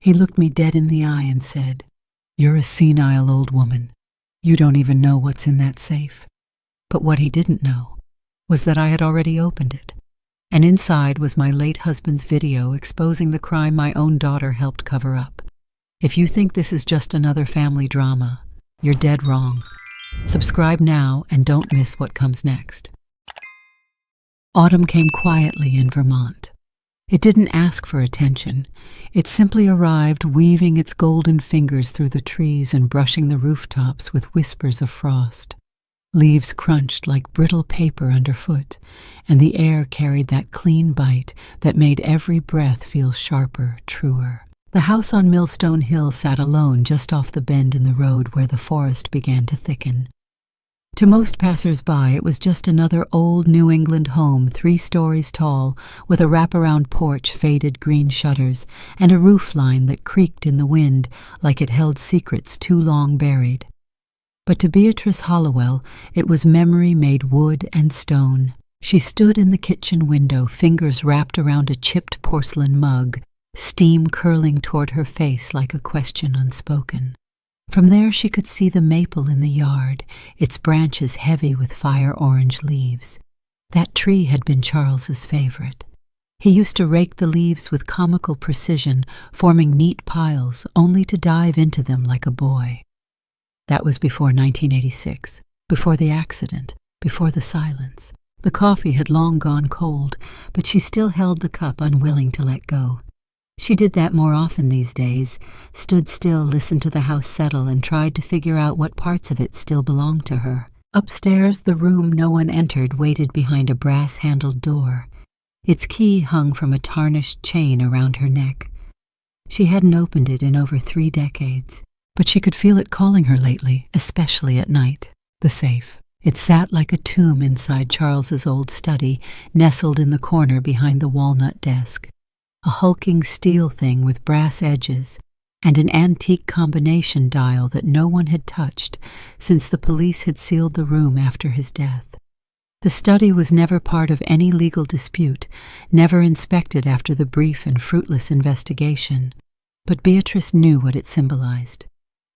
He looked me dead in the eye and said, "You're a senile old woman. You don't even know what's in that safe." But what he didn't know was that I had already opened it, and inside was my late husband's video exposing the crime my own daughter helped cover up. If you think this is just another family drama, you're dead wrong. Subscribe now and don't miss what comes next. Autumn came quietly in Vermont. It didn't ask for attention. It simply arrived, weaving its golden fingers through the trees and brushing the rooftops with whispers of frost. Leaves crunched like brittle paper underfoot, and the air carried that clean bite that made every breath feel sharper, truer. The house on Millstone Hill sat alone just off the bend in the road where the forest began to thicken. To most passers-by, it was just another old New England home 3 stories tall, with a wraparound porch, faded green shutters, and a roof line that creaked in the wind like it held secrets too long buried. But to Beatrice Hollowell, it was memory made wood and stone. She stood in the kitchen window, fingers wrapped around a chipped porcelain mug, steam curling toward her face like a question unspoken. From there she could see the maple in the yard, its branches heavy with fire-orange leaves. That tree had been Charles's favorite. He used to rake the leaves with comical precision, forming neat piles, only to dive into them like a boy. That was before 1986, before the accident, before the silence. The coffee had long gone cold, but she still held the cup, unwilling to let go. She did that more often these days, stood still, listened to the house settle, and tried to figure out what parts of it still belonged to her. Upstairs, the room no one entered waited behind a brass-handled door. Its key hung from a tarnished chain around her neck. She hadn't opened it in over 3 decades, but she could feel it calling her lately, especially at night. The safe. It sat like a tomb inside Charles's old study, nestled in the corner behind the walnut desk. A hulking steel thing with brass edges, and an antique combination dial that no one had touched since the police had sealed the room after his death. The study was never part of any legal dispute, never inspected after the brief and fruitless investigation, but Beatrice knew what it symbolized.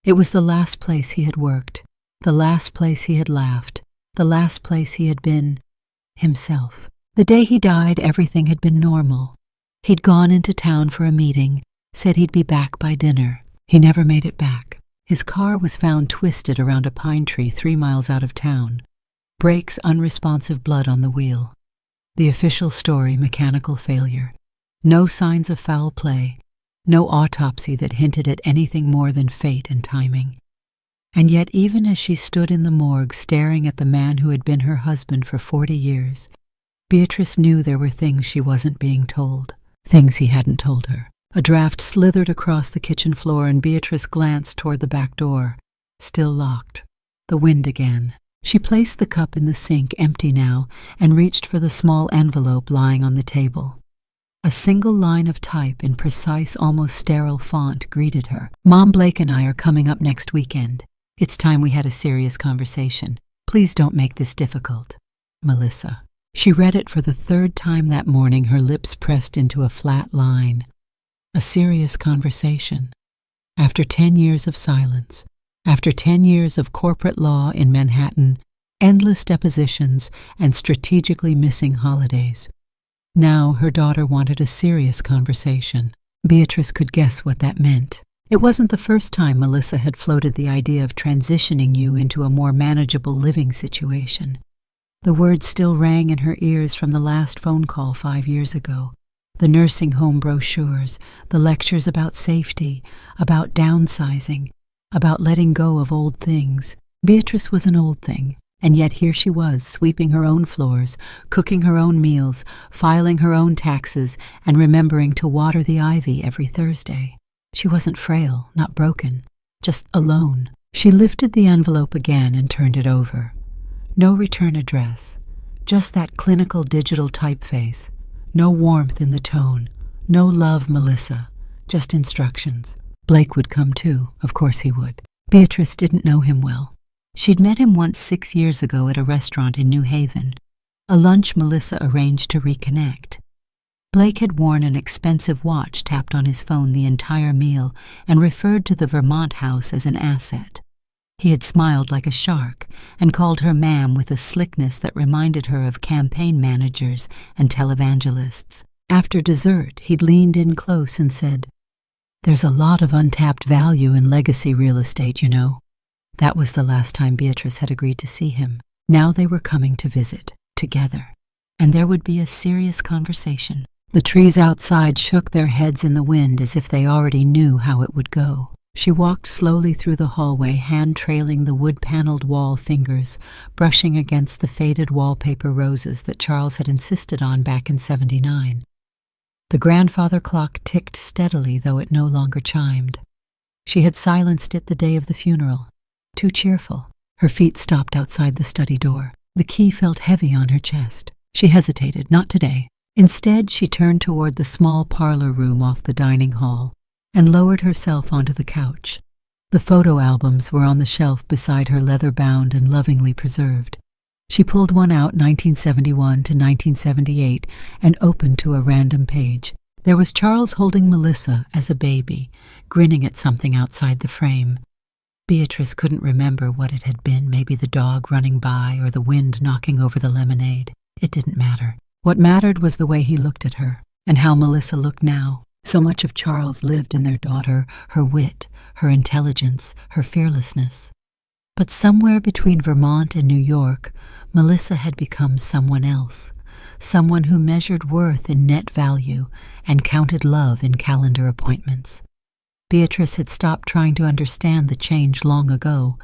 It was the last place he had worked, the last place he had laughed, the last place he had been himself. The day he died, everything had been normal. He'd gone into town for a meeting, said he'd be back by dinner. He never made it back. His car was found twisted around a pine tree 3 miles out of town. Brakes, unresponsive blood on the wheel. The official story, mechanical failure. No signs of foul play. No autopsy that hinted at anything more than fate and timing. And yet, even as she stood in the morgue staring at the man who had been her husband for 40 years, Beatrice knew there were things she wasn't being told. Things he hadn't told her. A draft slithered across the kitchen floor and Beatrice glanced toward the back door. Still locked. The wind again. She placed the cup in the sink, empty now, and reached for the small envelope lying on the table. A single line of type in precise, almost sterile font greeted her. "Mom, Blake and I are coming up next weekend. It's time we had a serious conversation. Please don't make this difficult. Melissa." She read it for the 3rd time that morning, her lips pressed into a flat line. A serious conversation. After 10 years of silence, after 10 years of corporate law in Manhattan, endless depositions, and strategically missing holidays, now her daughter wanted a serious conversation. Beatrice could guess what that meant. It wasn't the first time Melissa had floated the idea of transitioning you into a more manageable living situation. The words still rang in her ears from the last phone call 5 years ago. The nursing home brochures, the lectures about safety, about downsizing, about letting go of old things. Beatrice was an old thing, and yet here she was, sweeping her own floors, cooking her own meals, filing her own taxes, and remembering to water the ivy every Thursday. She wasn't frail, not broken, just alone. She lifted the envelope again and turned it over. No return address, just that clinical digital typeface. No warmth in the tone, no love, Melissa, just instructions. Blake would come too, of course he would. Beatrice didn't know him well. She'd met him once 6 years ago at a restaurant in New Haven, a lunch Melissa arranged to reconnect. Blake had worn an expensive watch tapped on his phone the entire meal and referred to the Vermont house as an asset. He had smiled like a shark and called her ma'am with a slickness that reminded her of campaign managers and televangelists. After dessert, he'd leaned in close and said, "There's a lot of untapped value in legacy real estate, you know." That was the last time Beatrice had agreed to see him. Now they were coming to visit, together, and there would be a serious conversation. The trees outside shook their heads in the wind as if they already knew how it would go. She walked slowly through the hallway, hand-trailing the wood-paneled wall fingers, brushing against the faded wallpaper roses that Charles had insisted on back in '79. The grandfather clock ticked steadily, though it no longer chimed. She had silenced it the day of the funeral. Too cheerful. Her feet stopped outside the study door. The key felt heavy on her chest. She hesitated. Not today. Instead, she turned toward the small parlor room off the dining hall and lowered herself onto the couch. The photo albums were on the shelf beside her, leather-bound and lovingly preserved. She pulled one out, 1971 to 1978, and opened to a random page. There was Charles holding Melissa as a baby, grinning at something outside the frame. Beatrice couldn't remember what it had been, maybe the dog running by or the wind knocking over the lemonade. It didn't matter. What mattered was the way he looked at her, and how Melissa looked now. So much of Charles lived in their daughter, her wit, her intelligence, her fearlessness. But somewhere between Vermont and New York, Melissa had become someone else, someone who measured worth in net value and counted love in calendar appointments. Beatrice had stopped trying to understand the change long ago,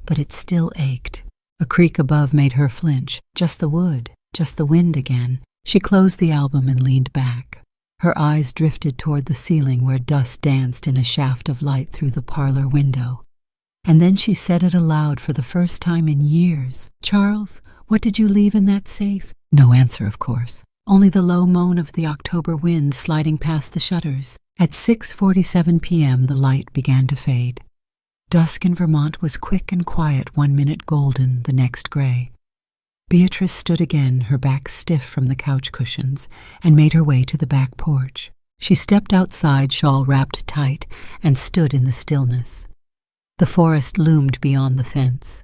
but it still ached. A creak above made her flinch. Just the wood, just the wind again. She closed the album and leaned back. Her eyes drifted toward the ceiling where dust danced in a shaft of light through the parlor window. And then she said it aloud for the first time in years. "Charles, what did you leave in that safe?" No answer, of course. Only the low moan of the October wind sliding past the shutters. At 6:47 p.m. the light began to fade. Dusk in Vermont was quick and quiet, 1 minute golden, the next gray. Beatrice stood again, her back stiff from the couch cushions, and made her way to the back porch. She stepped outside, shawl wrapped tight, and stood in the stillness. The forest loomed beyond the fence.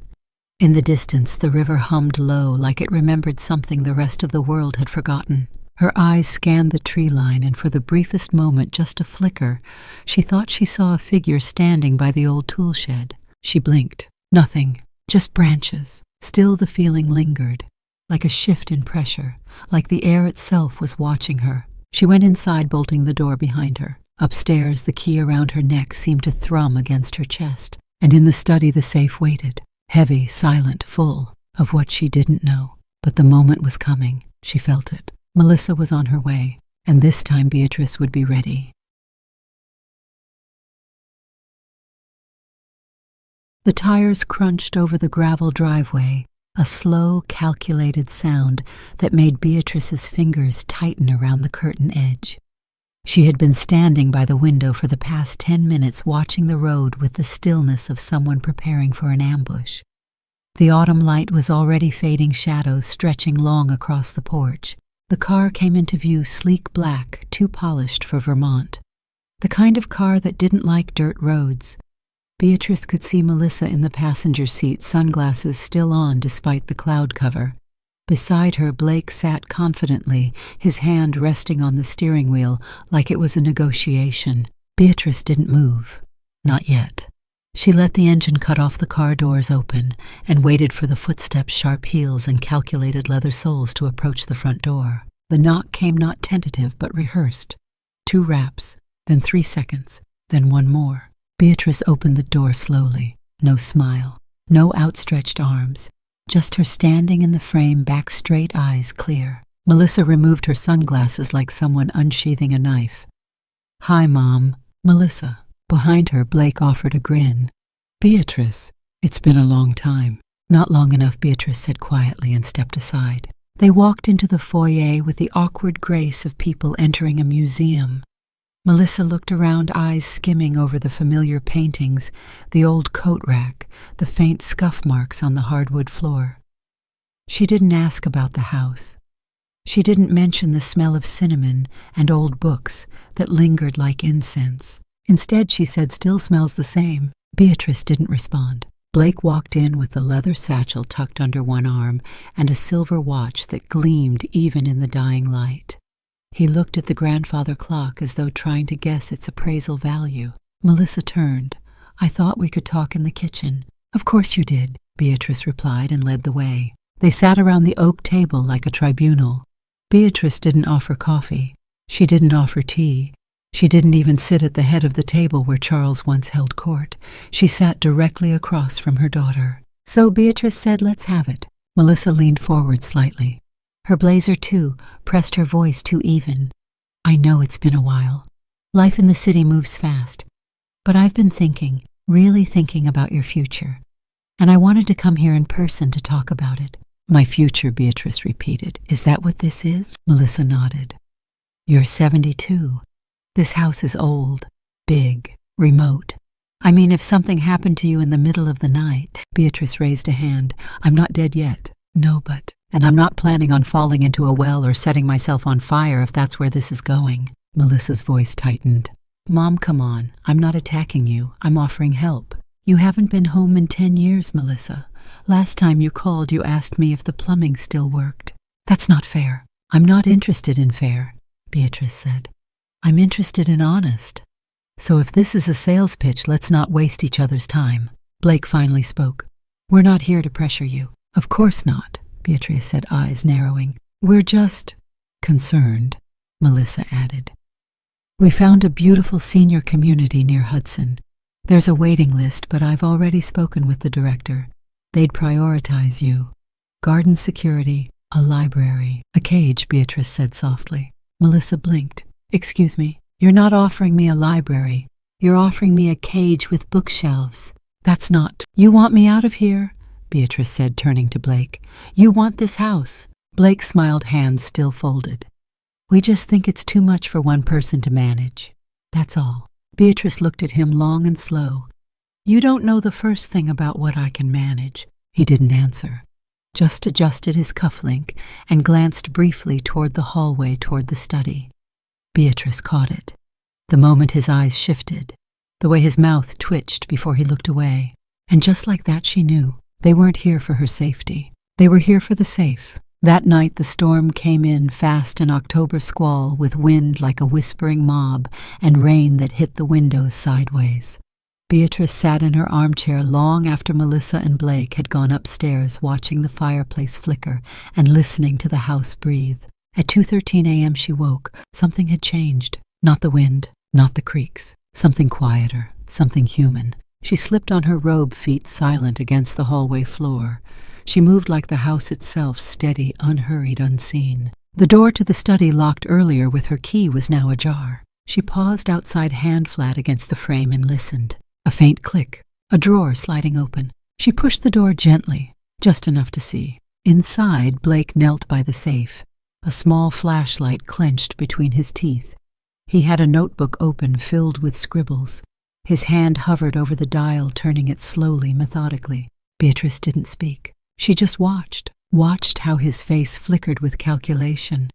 In the distance, the river hummed low, like it remembered something the rest of the world had forgotten. Her eyes scanned the tree line, and for the briefest moment, just a flicker, she thought she saw a figure standing by the old tool shed. She blinked. Nothing, just branches. Still the feeling lingered, like a shift in pressure, like the air itself was watching her. She went inside, bolting the door behind her. Upstairs, the key around her neck seemed to thrum against her chest, and in the study the safe waited, heavy, silent, full of what she didn't know. But the moment was coming. She felt it. Melissa was on her way, and this time Beatrice would be ready. The tires crunched over the gravel driveway, a slow, calculated sound that made Beatrice's fingers tighten around the curtain edge. She had been standing by the window for the past 10 minutes, watching the road with the stillness of someone preparing for an ambush. The autumn light was already fading, shadows stretching long across the porch. The car came into view, sleek black, too polished for Vermont. The kind of car that didn't like dirt roads. Beatrice could see Melissa in the passenger seat, sunglasses still on despite the cloud cover. Beside her, Blake sat confidently, his hand resting on the steering wheel like it was a negotiation. Beatrice didn't move. Not yet. She let the engine cut off, the car doors open, and waited for the footsteps' sharp heels and calculated leather soles to approach the front door. The knock came not tentative but rehearsed. 2 raps, then 3 seconds, then 1 more. Beatrice opened the door slowly. No smile, no outstretched arms, just her standing in the frame, back straight, eyes clear. Melissa removed her sunglasses like someone unsheathing a knife. "Hi, Mom." Melissa. Behind her, Blake offered a grin. "Beatrice, it's been a long time." "Not long enough," Beatrice said quietly and stepped aside. They walked into the foyer with the awkward grace of people entering a museum. Melissa looked around, eyes skimming over the familiar paintings, the old coat rack, the faint scuff marks on the hardwood floor. She didn't ask about the house. She didn't mention the smell of cinnamon and old books that lingered like incense. Instead, she said, "Still smells the same." Beatrice didn't respond. Blake walked in with the leather satchel tucked under one arm and a silver watch that gleamed even in the dying light. He looked at the grandfather clock as though trying to guess its appraisal value. Melissa turned. "I thought we could talk in the kitchen." "Of course you did," Beatrice replied and led the way. They sat around the oak table like a tribunal. Beatrice didn't offer coffee. She didn't offer tea. She didn't even sit at the head of the table where Charles once held court. She sat directly across from her daughter. So Beatrice said, "Let's have it." Melissa leaned forward slightly. Her blazer, too, pressed her voice too even. "I know it's been a while. Life in the city moves fast. But I've been thinking, really thinking about your future. And I wanted to come here in person to talk about it." "My future," Beatrice repeated. "Is that what this is?" Melissa nodded. "You're 72. This house is old, big, remote. I mean, if something happened to you in the middle of the night..." Beatrice raised a hand. "I'm not dead yet." "No, but..." "And I'm not planning on falling into a well or setting myself on fire if that's where this is going." Melissa's voice tightened. "Mom, come on. I'm not attacking you. I'm offering help. You haven't been home in 10 years, Melissa. Last time you called, you asked me if the plumbing still worked." "That's not fair." "I'm not interested in fair," Beatrice said. "I'm interested in honest. So if this is a sales pitch, let's not waste each other's time." Blake finally spoke. "We're not here to pressure you." "Of course not," Beatrice said, eyes narrowing. "We're just concerned," Melissa added. "We found a beautiful senior community near Hudson. There's a waiting list, but I've already spoken with the director. They'd prioritize you. Garden security, a library, a cage," Beatrice said softly. Melissa blinked. "Excuse me, you're not offering me a library. You're offering me a cage with bookshelves. That's not..." "You want me out of here?" Beatrice said, turning to Blake. "You want this house?" Blake smiled, hands still folded. "We just think it's too much for one person to manage. That's all." Beatrice looked at him long and slow. "You don't know the first thing about what I can manage." He didn't answer, just adjusted his cufflink and glanced briefly toward the hallway toward the study. Beatrice caught it. The moment his eyes shifted, the way his mouth twitched before he looked away. And just like that, she knew. They weren't here for her safety. They were here for the safe. That night the storm came in fast, an October squall with wind like a whispering mob and rain that hit the windows sideways. Beatrice sat in her armchair long after Melissa and Blake had gone upstairs, watching the fireplace flicker and listening to the house breathe. At 2:13 a.m. she woke. Something had changed. Not the wind, not the creaks. Something quieter, something human. She slipped on her robe, feet silent against the hallway floor. She moved like the house itself, steady, unhurried, unseen. The door to the study, locked earlier with her key, was now ajar. She paused outside, hand flat against the frame, and listened. A faint click, a drawer sliding open. She pushed the door gently, just enough to see. Inside, Blake knelt by the safe, a small flashlight clenched between his teeth. He had a notebook open, filled with scribbles. His hand hovered over the dial, turning it slowly, methodically. Beatrice didn't speak. She just watched how his face flickered with calculation,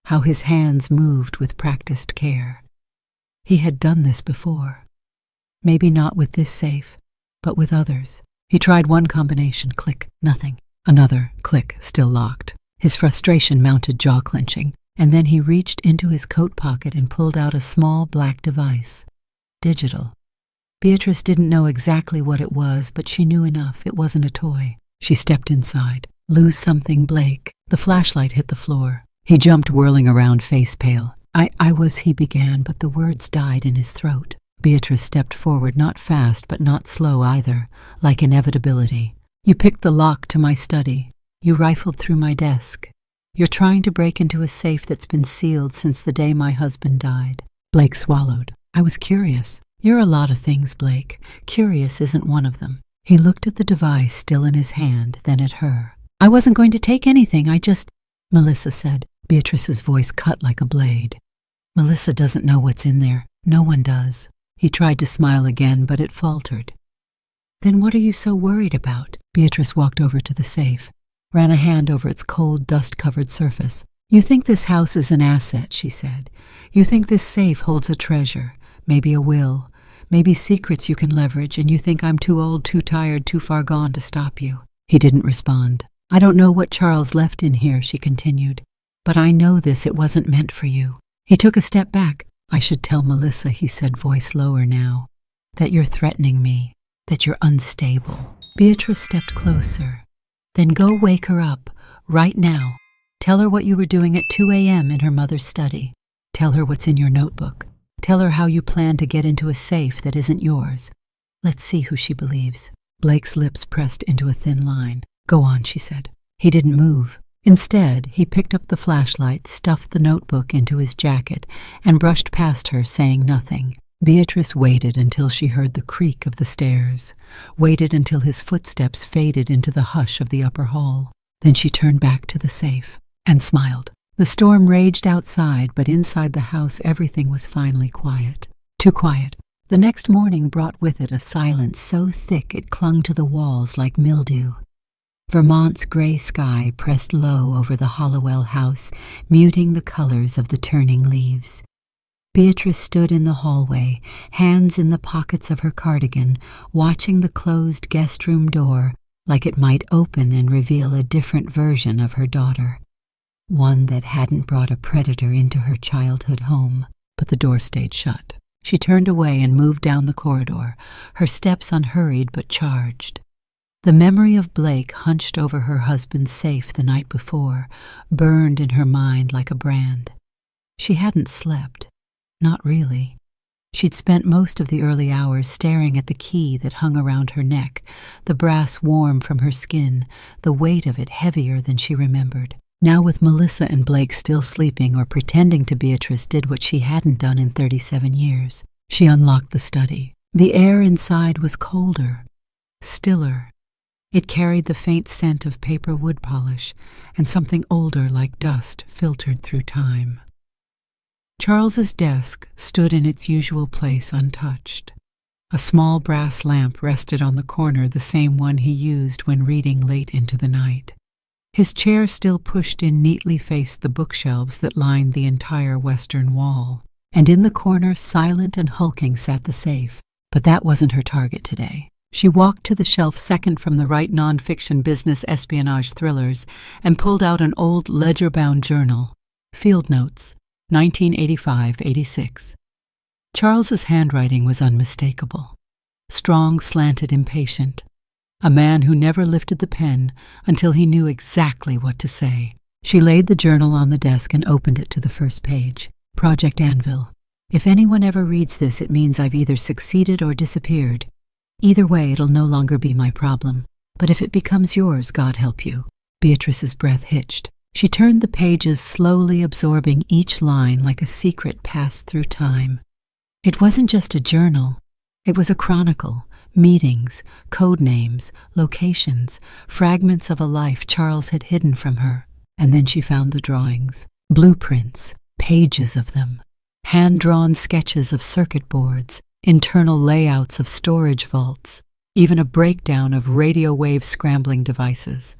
how his hands moved with practiced care. He had done this before. Maybe not with this safe, but with others. He tried one combination, click, nothing. Another, click, still locked. His frustration mounted, jaw-clenching, and then he reached into his coat pocket and pulled out a small black device. Digital. Beatrice didn't know exactly what it was, but she knew enough. It wasn't a toy. She stepped inside. "Lose something, Blake." The flashlight hit the floor. He jumped, whirling around, face pale. I was," he began, but the words died in his throat. Beatrice stepped forward, not fast, but not slow either, like inevitability. "You picked the lock to my study. You rifled through my desk. You're trying to break into a safe that's been sealed since the day my husband died." Blake swallowed. "I was curious." "You're a lot of things, Blake. Curious isn't one of them." He looked at the device still in his hand, then at her. "I wasn't going to take anything, I just..." Melissa said. Beatrice's voice cut like a blade. "Melissa doesn't know what's in there. No one does." He tried to smile again, but it faltered. "Then what are you so worried about?" Beatrice walked over to the safe, ran a hand over its cold, dust-covered surface. "You think this house is an asset," she said. "You think this safe holds a treasure, maybe a will, maybe secrets you can leverage, and you think I'm too old, too tired, too far gone to stop you." He didn't respond. "I don't know what Charles left in here," she continued, "but I know this, it wasn't meant for you." He took a step back. "I should tell Melissa," he said, voice lower now, "that you're threatening me, that you're unstable." Beatrice stepped closer. "Then go wake her up, right now. Tell her what you were doing at 2 a.m. in her mother's study. Tell her what's in your notebook. Tell her how you plan to get into a safe that isn't yours. Let's see who she believes." Blake's lips pressed into a thin line. "Go on," she said. He didn't move. Instead, he picked up the flashlight, stuffed the notebook into his jacket, and brushed past her, saying nothing. Beatrice waited until she heard the creak of the stairs, waited until his footsteps faded into the hush of the upper hall. Then she turned back to the safe and smiled. The storm raged outside, but inside the house everything was finally quiet. Too quiet. The next morning brought with it a silence so thick it clung to the walls like mildew. Vermont's gray sky pressed low over the Hollowell house, muting the colors of the turning leaves. Beatrice stood in the hallway, hands in the pockets of her cardigan, watching the closed guest room door like it might open and reveal a different version of her daughter, one that hadn't brought a predator into her childhood home. But the door stayed shut. She turned away and moved down the corridor, her steps unhurried but charged. The memory of Blake hunched over her husband's safe the night before, burned in her mind like a brand. She hadn't slept. Not really. She'd spent most of the early hours staring at the key that hung around her neck, the brass warm from her skin, the weight of it heavier than she remembered. Now, with Melissa and Blake still sleeping or pretending to, Beatrice did what she hadn't done in 37 years. She unlocked the study. The air inside was colder, stiller. It carried the faint scent of paper wood polish, and something older like dust filtered through time. Charles's desk stood in its usual place untouched. A small brass lamp rested on the corner, the same one he used when reading late into the night. His chair, still pushed in, neatly faced the bookshelves that lined the entire western wall. And in the corner, silent and hulking, sat the safe. But that wasn't her target today. She walked to the shelf second from the right, nonfiction business espionage thrillers, and pulled out an old ledger-bound journal. Field Notes, 1985-86. Charles's handwriting was unmistakable. Strong, slanted, impatient. A man who never lifted the pen until he knew exactly what to say. She laid the journal on the desk and opened it to the first page. Project Anvil. If anyone ever reads this, it means I've either succeeded or disappeared. Either way, it'll no longer be my problem. But if it becomes yours, God help you. Beatrice's breath hitched. She turned the pages, slowly absorbing each line like a secret passed through time. It wasn't just a journal. It was a chronicle. Meetings, code names, locations, fragments of a life Charles had hidden from her. And then she found the drawings. Blueprints, pages of them. Hand-drawn sketches of circuit boards, internal layouts of storage vaults, even a breakdown of radio wave scrambling devices.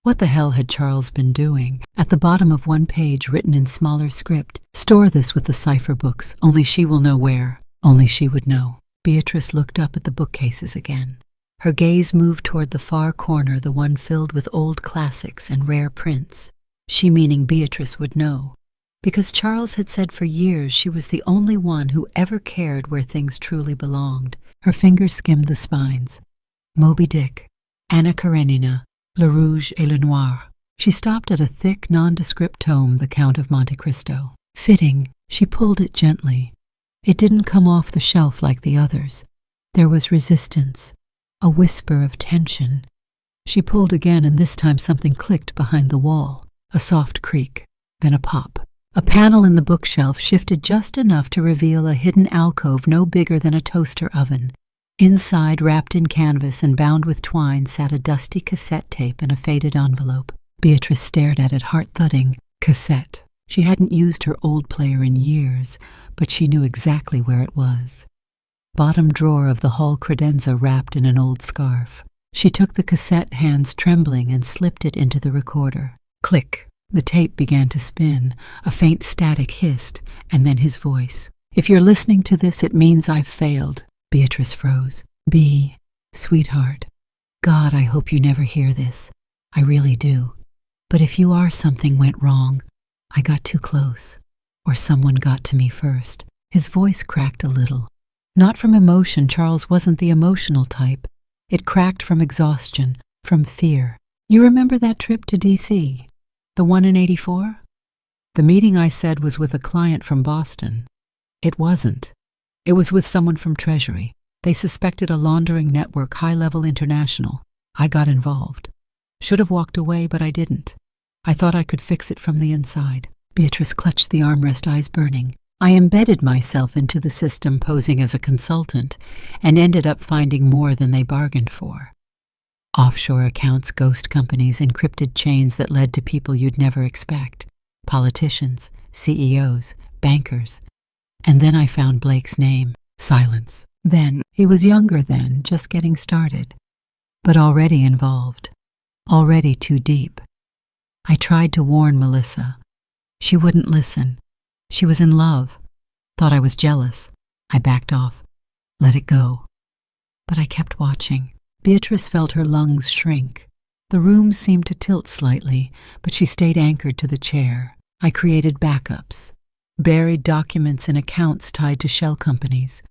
What the hell had Charles been doing? At the bottom of one page, written in smaller script, "Store this with the cipher books. Only she will know where. Only she would know." Beatrice looked up at the bookcases again. Her gaze moved toward the far corner, the one filled with old classics and rare prints. She, meaning Beatrice, would know. Because Charles had said for years she was the only one who ever cared where things truly belonged. Her fingers skimmed the spines. Moby Dick, Anna Karenina, Le Rouge et le Noir. She stopped at a thick, nondescript tome, The Count of Monte Cristo. Fitting, she pulled it gently. It didn't come off the shelf like the others. There was resistance, a whisper of tension. She pulled again, and this time something clicked behind the wall. A soft creak, then a pop. A panel in the bookshelf shifted just enough to reveal a hidden alcove no bigger than a toaster oven. Inside, wrapped in canvas and bound with twine, sat a dusty cassette tape in a faded envelope. Beatrice stared at it, heart thudding. Cassette. She hadn't used her old player in years, but she knew exactly where it was. Bottom drawer of the hall credenza wrapped in an old scarf. She took the cassette, hands trembling, and slipped it into the recorder. Click. The tape began to spin, a faint static hissed, and then his voice. "If you're listening to this, it means I've failed." Beatrice froze. "B, sweetheart, God, I hope you never hear this. I really do. But if you are, something went wrong. I got too close. Or someone got to me first." His voice cracked a little. Not from emotion. Charles wasn't the emotional type. It cracked from exhaustion, from fear. "You remember that trip to D.C.? The one in '84? The meeting I said was with a client from Boston. It wasn't. It was with someone from Treasury. They suspected a laundering network, high-level international. I got involved. Should have walked away, but I didn't. I thought I could fix it from the inside." Beatrice clutched the armrest, eyes burning. "I embedded myself into the system posing as a consultant and ended up finding more than they bargained for. Offshore accounts, ghost companies, encrypted chains that led to people you'd never expect. Politicians, CEOs, bankers. And then I found Blake's name." Silence. "Then, he was younger then, just getting started. But already involved. Already too deep. I tried to warn Melissa. She wouldn't listen. She was in love. Thought I was jealous. I backed off. Let it go. But I kept watching." Beatrice felt her lungs shrink. The room seemed to tilt slightly, but she stayed anchored to the chair. "I created backups. Buried documents and accounts tied to shell companies.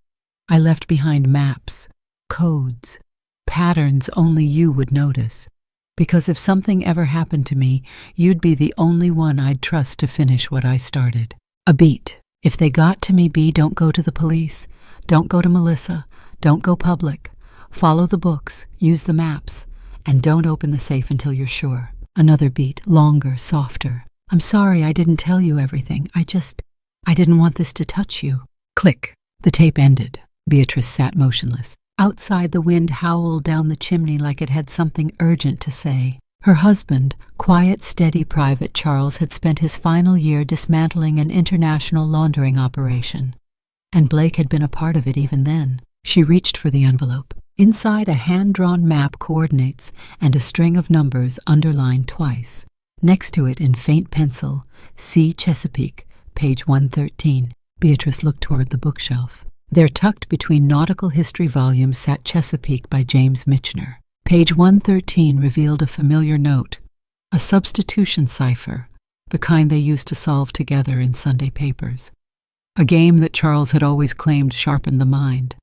I left behind maps, codes, patterns only you would notice. Because if something ever happened to me, you'd be the only one I'd trust to finish what I started." A beat. "If they got to me, B, don't go to the police. Don't go to Melissa. Don't go public. Follow the books, use the maps, and don't open the safe until you're sure." Another beat, longer, softer. "I'm sorry I didn't tell you everything. I didn't want this to touch you." Click. The tape ended. Beatrice sat motionless. Outside, the wind howled down the chimney like it had something urgent to say. Her husband, quiet, steady Private Charles, had spent his final year dismantling an international laundering operation. And Blake had been a part of it even then. She reached for the envelope. Inside, a hand-drawn map, coordinates, and a string of numbers underlined twice. Next to it, in faint pencil, "C. Chesapeake, page 113. Beatrice looked toward the bookshelf. There, tucked between nautical history volumes, sat Chesapeake by James Michener. Page 113 revealed a familiar note, a substitution cipher, the kind they used to solve together in Sunday papers. A game that Charles had always claimed sharpened the mind.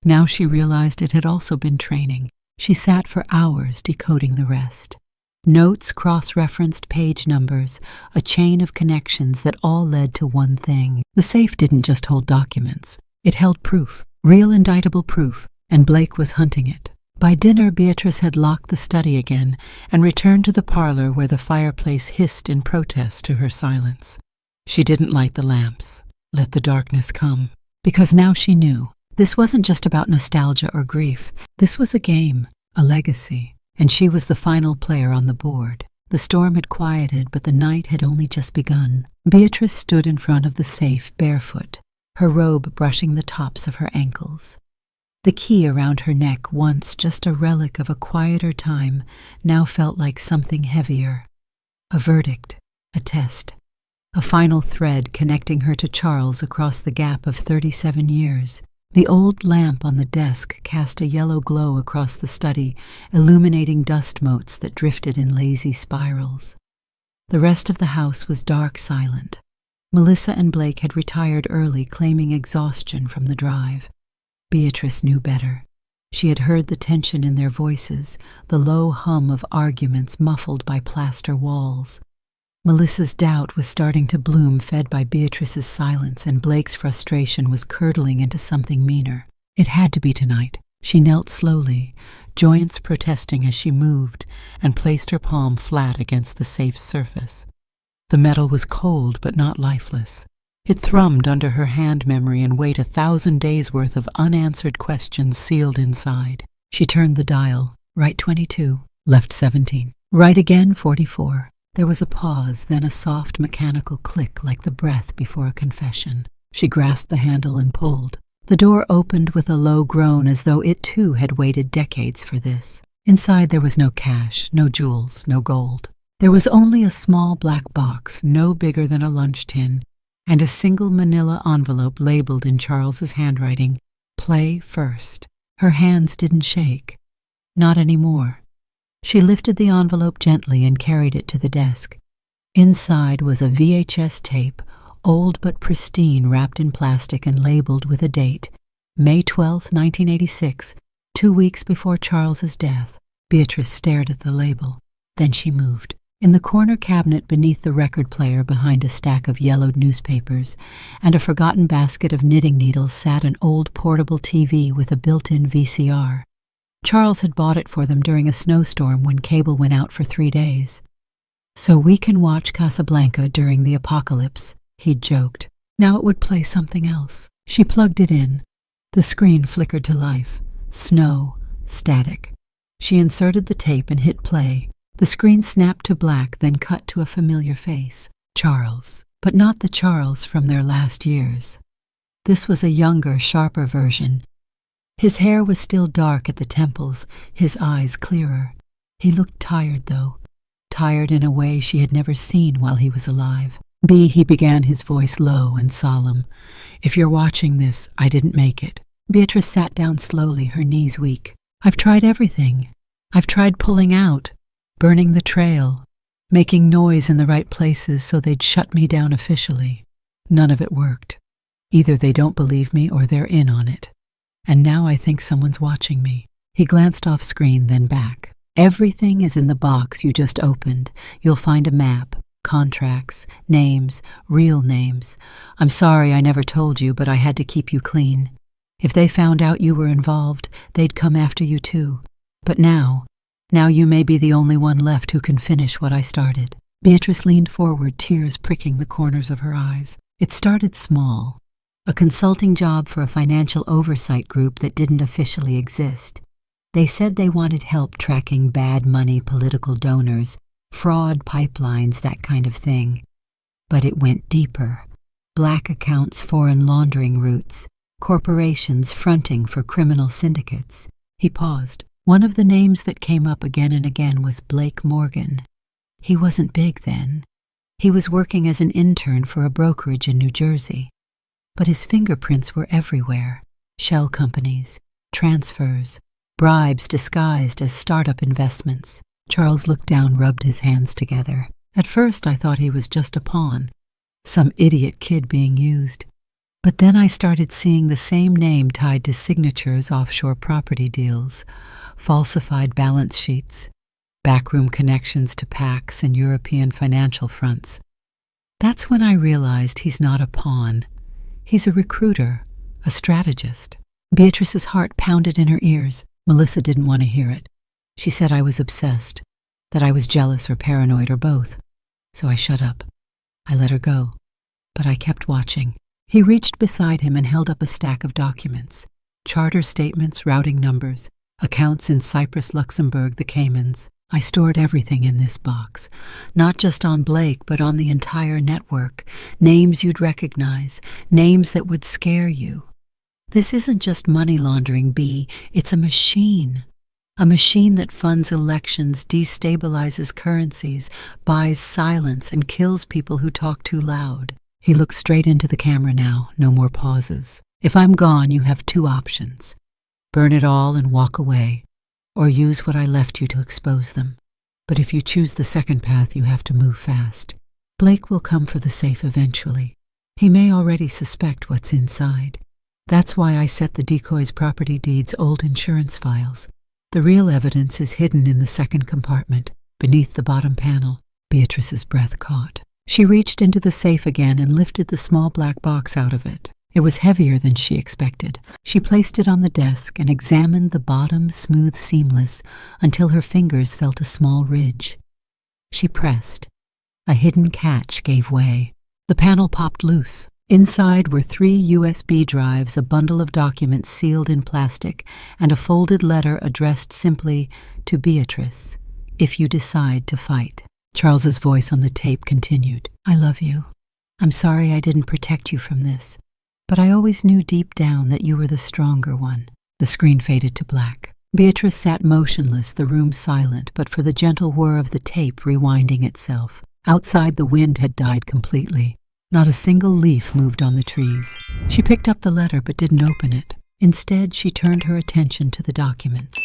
Now she realized it had also been training. She sat for hours decoding the rest. Notes, cross-referenced page numbers, a chain of connections that all led to one thing. The safe didn't just hold documents. It held proof, real indictable proof, and Blake was hunting it. By dinner, Beatrice had locked the study again and returned to the parlor where the fireplace hissed in protest to her silence. She didn't light the lamps, let the darkness come, because now she knew. This wasn't just about nostalgia or grief. This was a game, a legacy, and she was the final player on the board. The storm had quieted, but the night had only just begun. Beatrice stood in front of the safe, barefoot, her robe brushing the tops of her ankles. The key around her neck, once just a relic of a quieter time, now felt like something heavier. A verdict, a test, a final thread connecting her to Charles across the gap of 37 years. The old lamp on the desk cast a yellow glow across the study, illuminating dust motes that drifted in lazy spirals. The rest of the house was dark, silent. Melissa and Blake had retired early, claiming exhaustion from the drive. Beatrice knew better. She had heard the tension in their voices, the low hum of arguments muffled by plaster walls. Melissa's doubt was starting to bloom, fed by Beatrice's silence, and Blake's frustration was curdling into something meaner. It had to be tonight. She knelt slowly, joints protesting as she moved, and placed her palm flat against the safe's surface. The metal was cold but not lifeless. It thrummed under her hand memory and weighed 1,000 days' worth of unanswered questions sealed inside. She turned the dial. Right 22, left 17. Right again 44. There was a pause, then a soft mechanical click like the breath before a confession. She grasped the handle and pulled. The door opened with a low groan, as though it too had waited decades for this. Inside there was no cash, no jewels, no gold. There was only a small black box, no bigger than a lunch tin, and a single manila envelope labeled in Charles's handwriting, "Play first." Her hands didn't shake. Not anymore. She lifted the envelope gently and carried it to the desk. Inside was a VHS tape, old but pristine, wrapped in plastic and labeled with a date, May 12, 1986, 2 weeks before Charles's death. Beatrice stared at the label. Then she moved. In the corner cabinet beneath the record player, behind a stack of yellowed newspapers and a forgotten basket of knitting needles, sat an old portable TV with a built-in VCR. Charles had bought it for them during a snowstorm when cable went out for 3 days. "So we can watch Casablanca during the apocalypse," he'd joked. Now it would play something else. She plugged it in. The screen flickered to life. Snow. Static. She inserted the tape and hit play. The screen snapped to black, then cut to a familiar face. Charles. But not the Charles from their last years. This was a younger, sharper version. His hair was still dark at the temples, his eyes clearer. He looked tired, though. Tired in a way she had never seen while he was alive. "B," he began, his voice low and solemn. "If you're watching this, I didn't make it." Beatrice sat down slowly, her knees weak. "I've tried everything. I've tried pulling out, burning the trail, making noise in the right places so they'd shut me down officially. None of it worked. Either they don't believe me or they're in on it. And now I think someone's watching me." He glanced off screen, then back. "Everything is in the box you just opened. You'll find a map, contracts, names, real names. I'm sorry I never told you, but I had to keep you clean. If they found out you were involved, they'd come after you too. But now you may be the only one left who can finish what I started." Beatrice leaned forward, tears pricking the corners of her eyes. It started small. A consulting job for a financial oversight group that didn't officially exist. They said they wanted help tracking bad money, political donors, fraud pipelines, that kind of thing. But it went deeper. Black accounts, foreign laundering routes, corporations fronting for criminal syndicates. He paused. One of the names that came up again and again was Blake Morgan. He wasn't big then. He was working as an intern for a brokerage in New Jersey. But his fingerprints were everywhere. Shell companies, transfers, bribes disguised as startup investments. Charles looked down, rubbed his hands together. "At first I thought he was just a pawn, some idiot kid being used. But then I started seeing the same name tied to signatures, offshore property deals, falsified balance sheets, backroom connections to PACs and European financial fronts. That's when I realized he's not a pawn. He's a recruiter, a strategist." Beatrice's heart pounded in her ears. Melissa didn't want to hear it. She said I was obsessed, that I was jealous or paranoid or both. So I shut up. I let her go. But I kept watching. He reached beside him and held up a stack of documents. Charter statements, routing numbers, accounts in Cyprus, Luxembourg, the Caymans. "I stored everything in this box, not just on Blake, but on the entire network. Names you'd recognize, names that would scare you. This isn't just money laundering, B. It's a machine. A machine that funds elections, destabilizes currencies, buys silence, and kills people who talk too loud." He looked straight into the camera now, no more pauses. "If I'm gone, you have 2 options. Burn it all and walk away, or use what I left you to expose them. But if you choose the second path, you have to move fast. Blake will come for the safe eventually. He may already suspect what's inside. That's why I set the decoy's property deeds, old insurance files. The real evidence is hidden in the second compartment, beneath the bottom panel." Beatrice's breath caught. She reached into the safe again and lifted the small black box out of it. It was heavier than she expected. She placed it on the desk and examined the bottom, smooth, seamless, until her fingers felt a small ridge. She pressed. A hidden catch gave way. The panel popped loose. Inside were 3 USB drives, a bundle of documents sealed in plastic, and a folded letter addressed simply to Beatrice, "If you decide to fight." Charles's voice on the tape continued. "I love you. I'm sorry I didn't protect you from this, but I always knew deep down that you were the stronger one." The screen faded to black. Beatrice sat motionless, the room silent, but for the gentle whir of the tape rewinding itself. Outside, the wind had died completely. Not a single leaf moved on the trees. She picked up the letter but didn't open it. Instead, she turned her attention to the documents.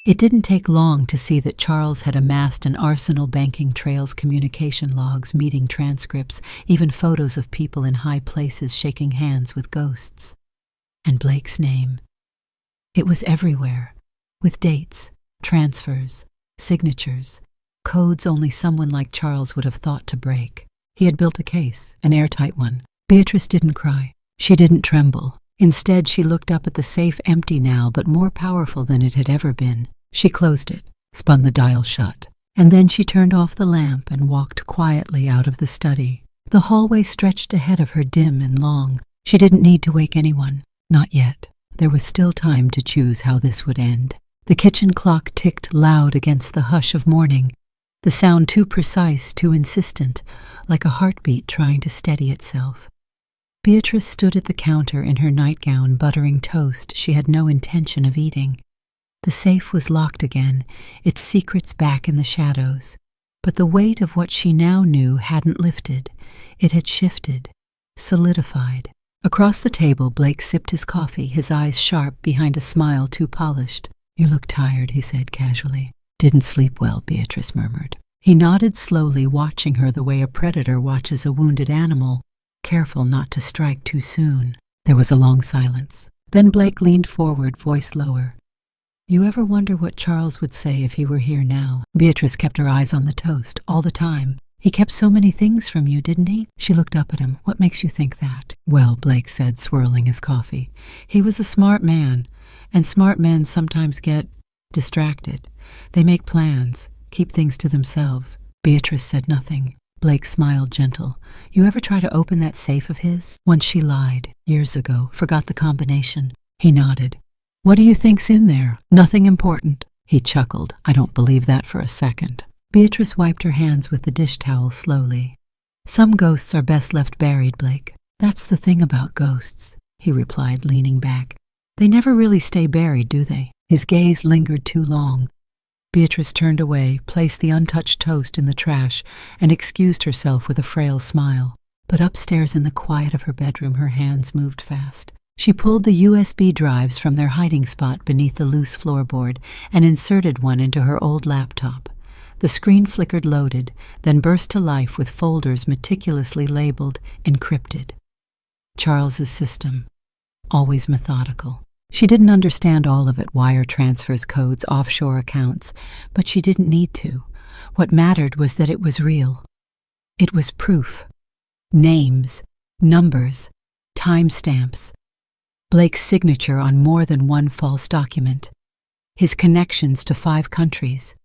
It didn't take long to see that Charles had amassed an arsenal: banking trails, communication logs, meeting transcripts, even photos of people in high places shaking hands with ghosts. And Blake's name. It was everywhere, with dates, transfers, signatures, codes only someone like Charles would have thought to break. He had built a case, an airtight one. Beatrice didn't cry. She didn't tremble. Instead, she looked up at the safe, empty now, but more powerful than it had ever been. She closed it, spun the dial shut, and then she turned off the lamp and walked quietly out of the study. The hallway stretched ahead of her, dim and long. She didn't need to wake anyone. Not yet. There was still time to choose how this would end. The kitchen clock ticked loud against the hush of morning, the sound too precise, too insistent, like a heartbeat trying to steady itself. Beatrice stood at the counter in her nightgown, buttering toast she had no intention of eating. The safe was locked again, its secrets back in the shadows. But the weight of what she now knew hadn't lifted. It had shifted, solidified. Across the table, Blake sipped his coffee, his eyes sharp behind a smile too polished. "You look tired," he said casually. "Didn't sleep well," Beatrice murmured. He nodded slowly, watching her the way a predator watches a wounded animal, careful not to strike too soon. There was a long silence. Then Blake leaned forward, voice lower. "You ever wonder what Charles would say if he were here now?" Beatrice kept her eyes on the toast, all the time. "He kept so many things from you, didn't he?" She looked up at him. "What makes you think that?" "Well," Blake said, swirling his coffee, "he was a smart man, and smart men sometimes get distracted. They make plans, keep things to themselves." Beatrice said nothing. Blake smiled, gentle. "You ever try to open that safe of his?" Once she lied, years ago, forgot the combination. He nodded. "What do you think's in there?" "Nothing important." He chuckled. "I don't believe that for a second." Beatrice wiped her hands with the dish towel slowly. "Some ghosts are best left buried, Blake." "That's the thing about ghosts," he replied, leaning back. "They never really stay buried, do they?" His gaze lingered too long. Beatrice turned away, placed the untouched toast in the trash, and excused herself with a frail smile. But upstairs in the quiet of her bedroom, her hands moved fast. She pulled the USB drives from their hiding spot beneath the loose floorboard and inserted one into her old laptop. The screen flickered, loaded, then burst to life with folders meticulously labeled encrypted. Charles's system, always methodical. She didn't understand all of it: wire transfers, codes, offshore accounts, but she didn't need to. What mattered was that it was real. It was proof. Names, numbers, timestamps. Blake's signature on more than one false document. His connections to 5 countries.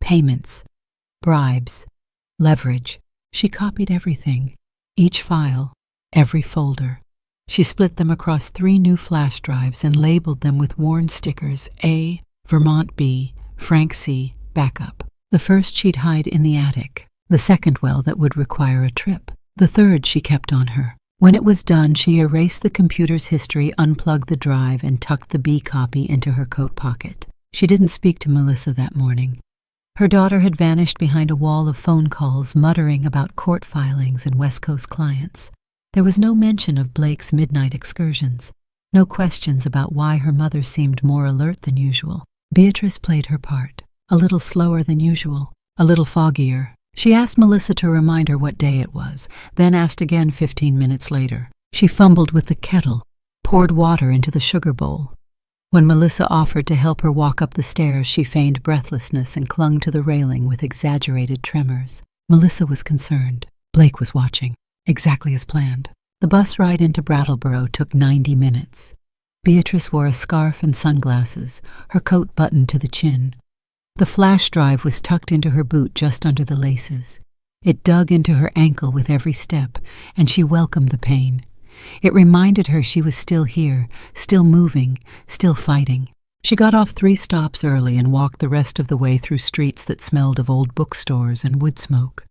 Payments, bribes, leverage. She copied everything, each file, every folder. She split them across 3 new flash drives and labeled them with worn stickers: A, Vermont B, Frank C, backup. The first she'd hide in the attic. The second, well, that would require a trip. The third she kept on her. When it was done, she erased the computer's history, unplugged the drive, and tucked the B copy into her coat pocket. She didn't speak to Melissa that morning. Her daughter had vanished behind a wall of phone calls, muttering about court filings and West Coast clients. There was no mention of Blake's midnight excursions, no questions about why her mother seemed more alert than usual. Beatrice played her part, a little slower than usual, a little foggier. She asked Melissa to remind her what day it was, then asked again 15 minutes later. She fumbled with the kettle, poured water into the sugar bowl. When Melissa offered to help her walk up the stairs, she feigned breathlessness and clung to the railing with exaggerated tremors. Melissa was concerned. Blake was watching, exactly as planned. The bus ride into Brattleboro took 90 minutes. Beatrice wore a scarf and sunglasses, her coat buttoned to the chin. The flash drive was tucked into her boot just under the laces. It dug into her ankle with every step, and she welcomed the pain. It reminded her she was still here, still moving, still fighting. She got off 3 stops early and walked the rest of the way through streets that smelled of old bookstores and wood smoke.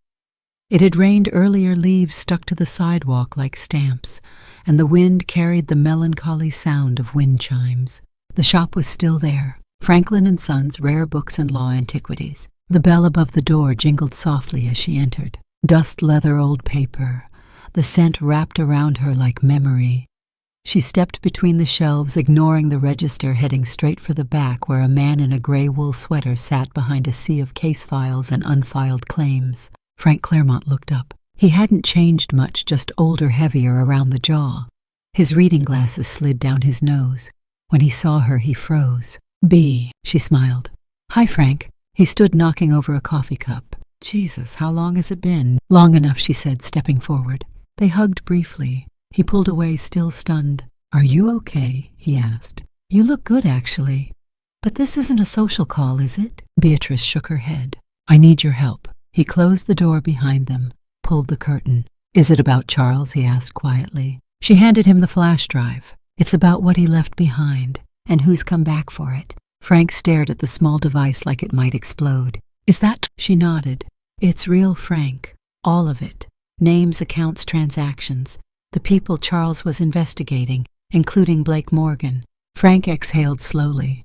It had rained earlier, leaves stuck to the sidewalk like stamps, and the wind carried the melancholy sound of wind chimes. The shop was still there, Franklin & Sons, Rare Books and Law Antiquities. The bell above the door jingled softly as she entered. Dust leather old paper. The scent wrapped around her like memory. She stepped between the shelves, ignoring the register, heading straight for the back where a man in a gray wool sweater sat behind a sea of case files and unfiled claims. Frank Claremont looked up. He hadn't changed much, just older, heavier around the jaw. His reading glasses slid down his nose. When he saw her, he froze. "B," she smiled. "Hi, Frank." He stood knocking over a coffee cup. "Jesus, how long has it been?" "Long enough," she said, stepping forward. They hugged briefly. He pulled away, still stunned. "Are you okay?" he asked. "You look good, actually. But this isn't a social call, is it?" Beatrice shook her head. "I need your help." He closed the door behind them, pulled the curtain. "Is it about Charles?" he asked quietly. She handed him the flash drive. "It's about what he left behind, and who's come back for it." Frank stared at the small device like it might explode. "Is that—" She nodded. "It's real, Frank. All of it. Names, accounts, transactions. The people Charles was investigating, including Blake Morgan." Frank exhaled slowly.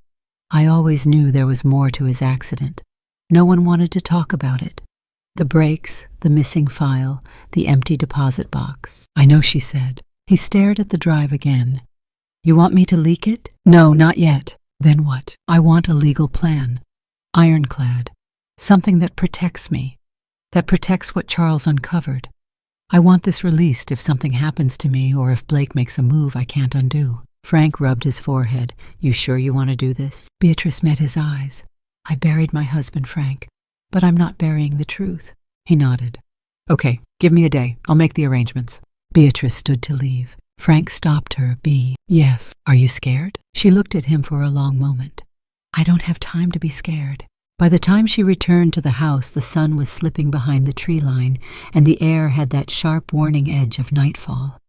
"I always knew there was more to his accident. No one wanted to talk about it. The brakes, the missing file, the empty deposit box." "I know," she said. He stared at the drive again. "You want me to leak it?" "No, not yet." "Then what?" "I want a legal plan. Ironclad. Something that protects me. That protects what Charles uncovered. I want this released if something happens to me or if Blake makes a move I can't undo." Frank rubbed his forehead. "You sure you want to do this?" Beatrice met his eyes. "I buried my husband, Frank, but I'm not burying the truth." He nodded. "Okay, give me a day. I'll make the arrangements." Beatrice stood to leave. Frank stopped her. "B." "Yes." "Are you scared?" She looked at him for a long moment. "I don't have time to be scared." By the time she returned to the house, the sun was slipping behind the tree line, and the air had that sharp warning edge of nightfall.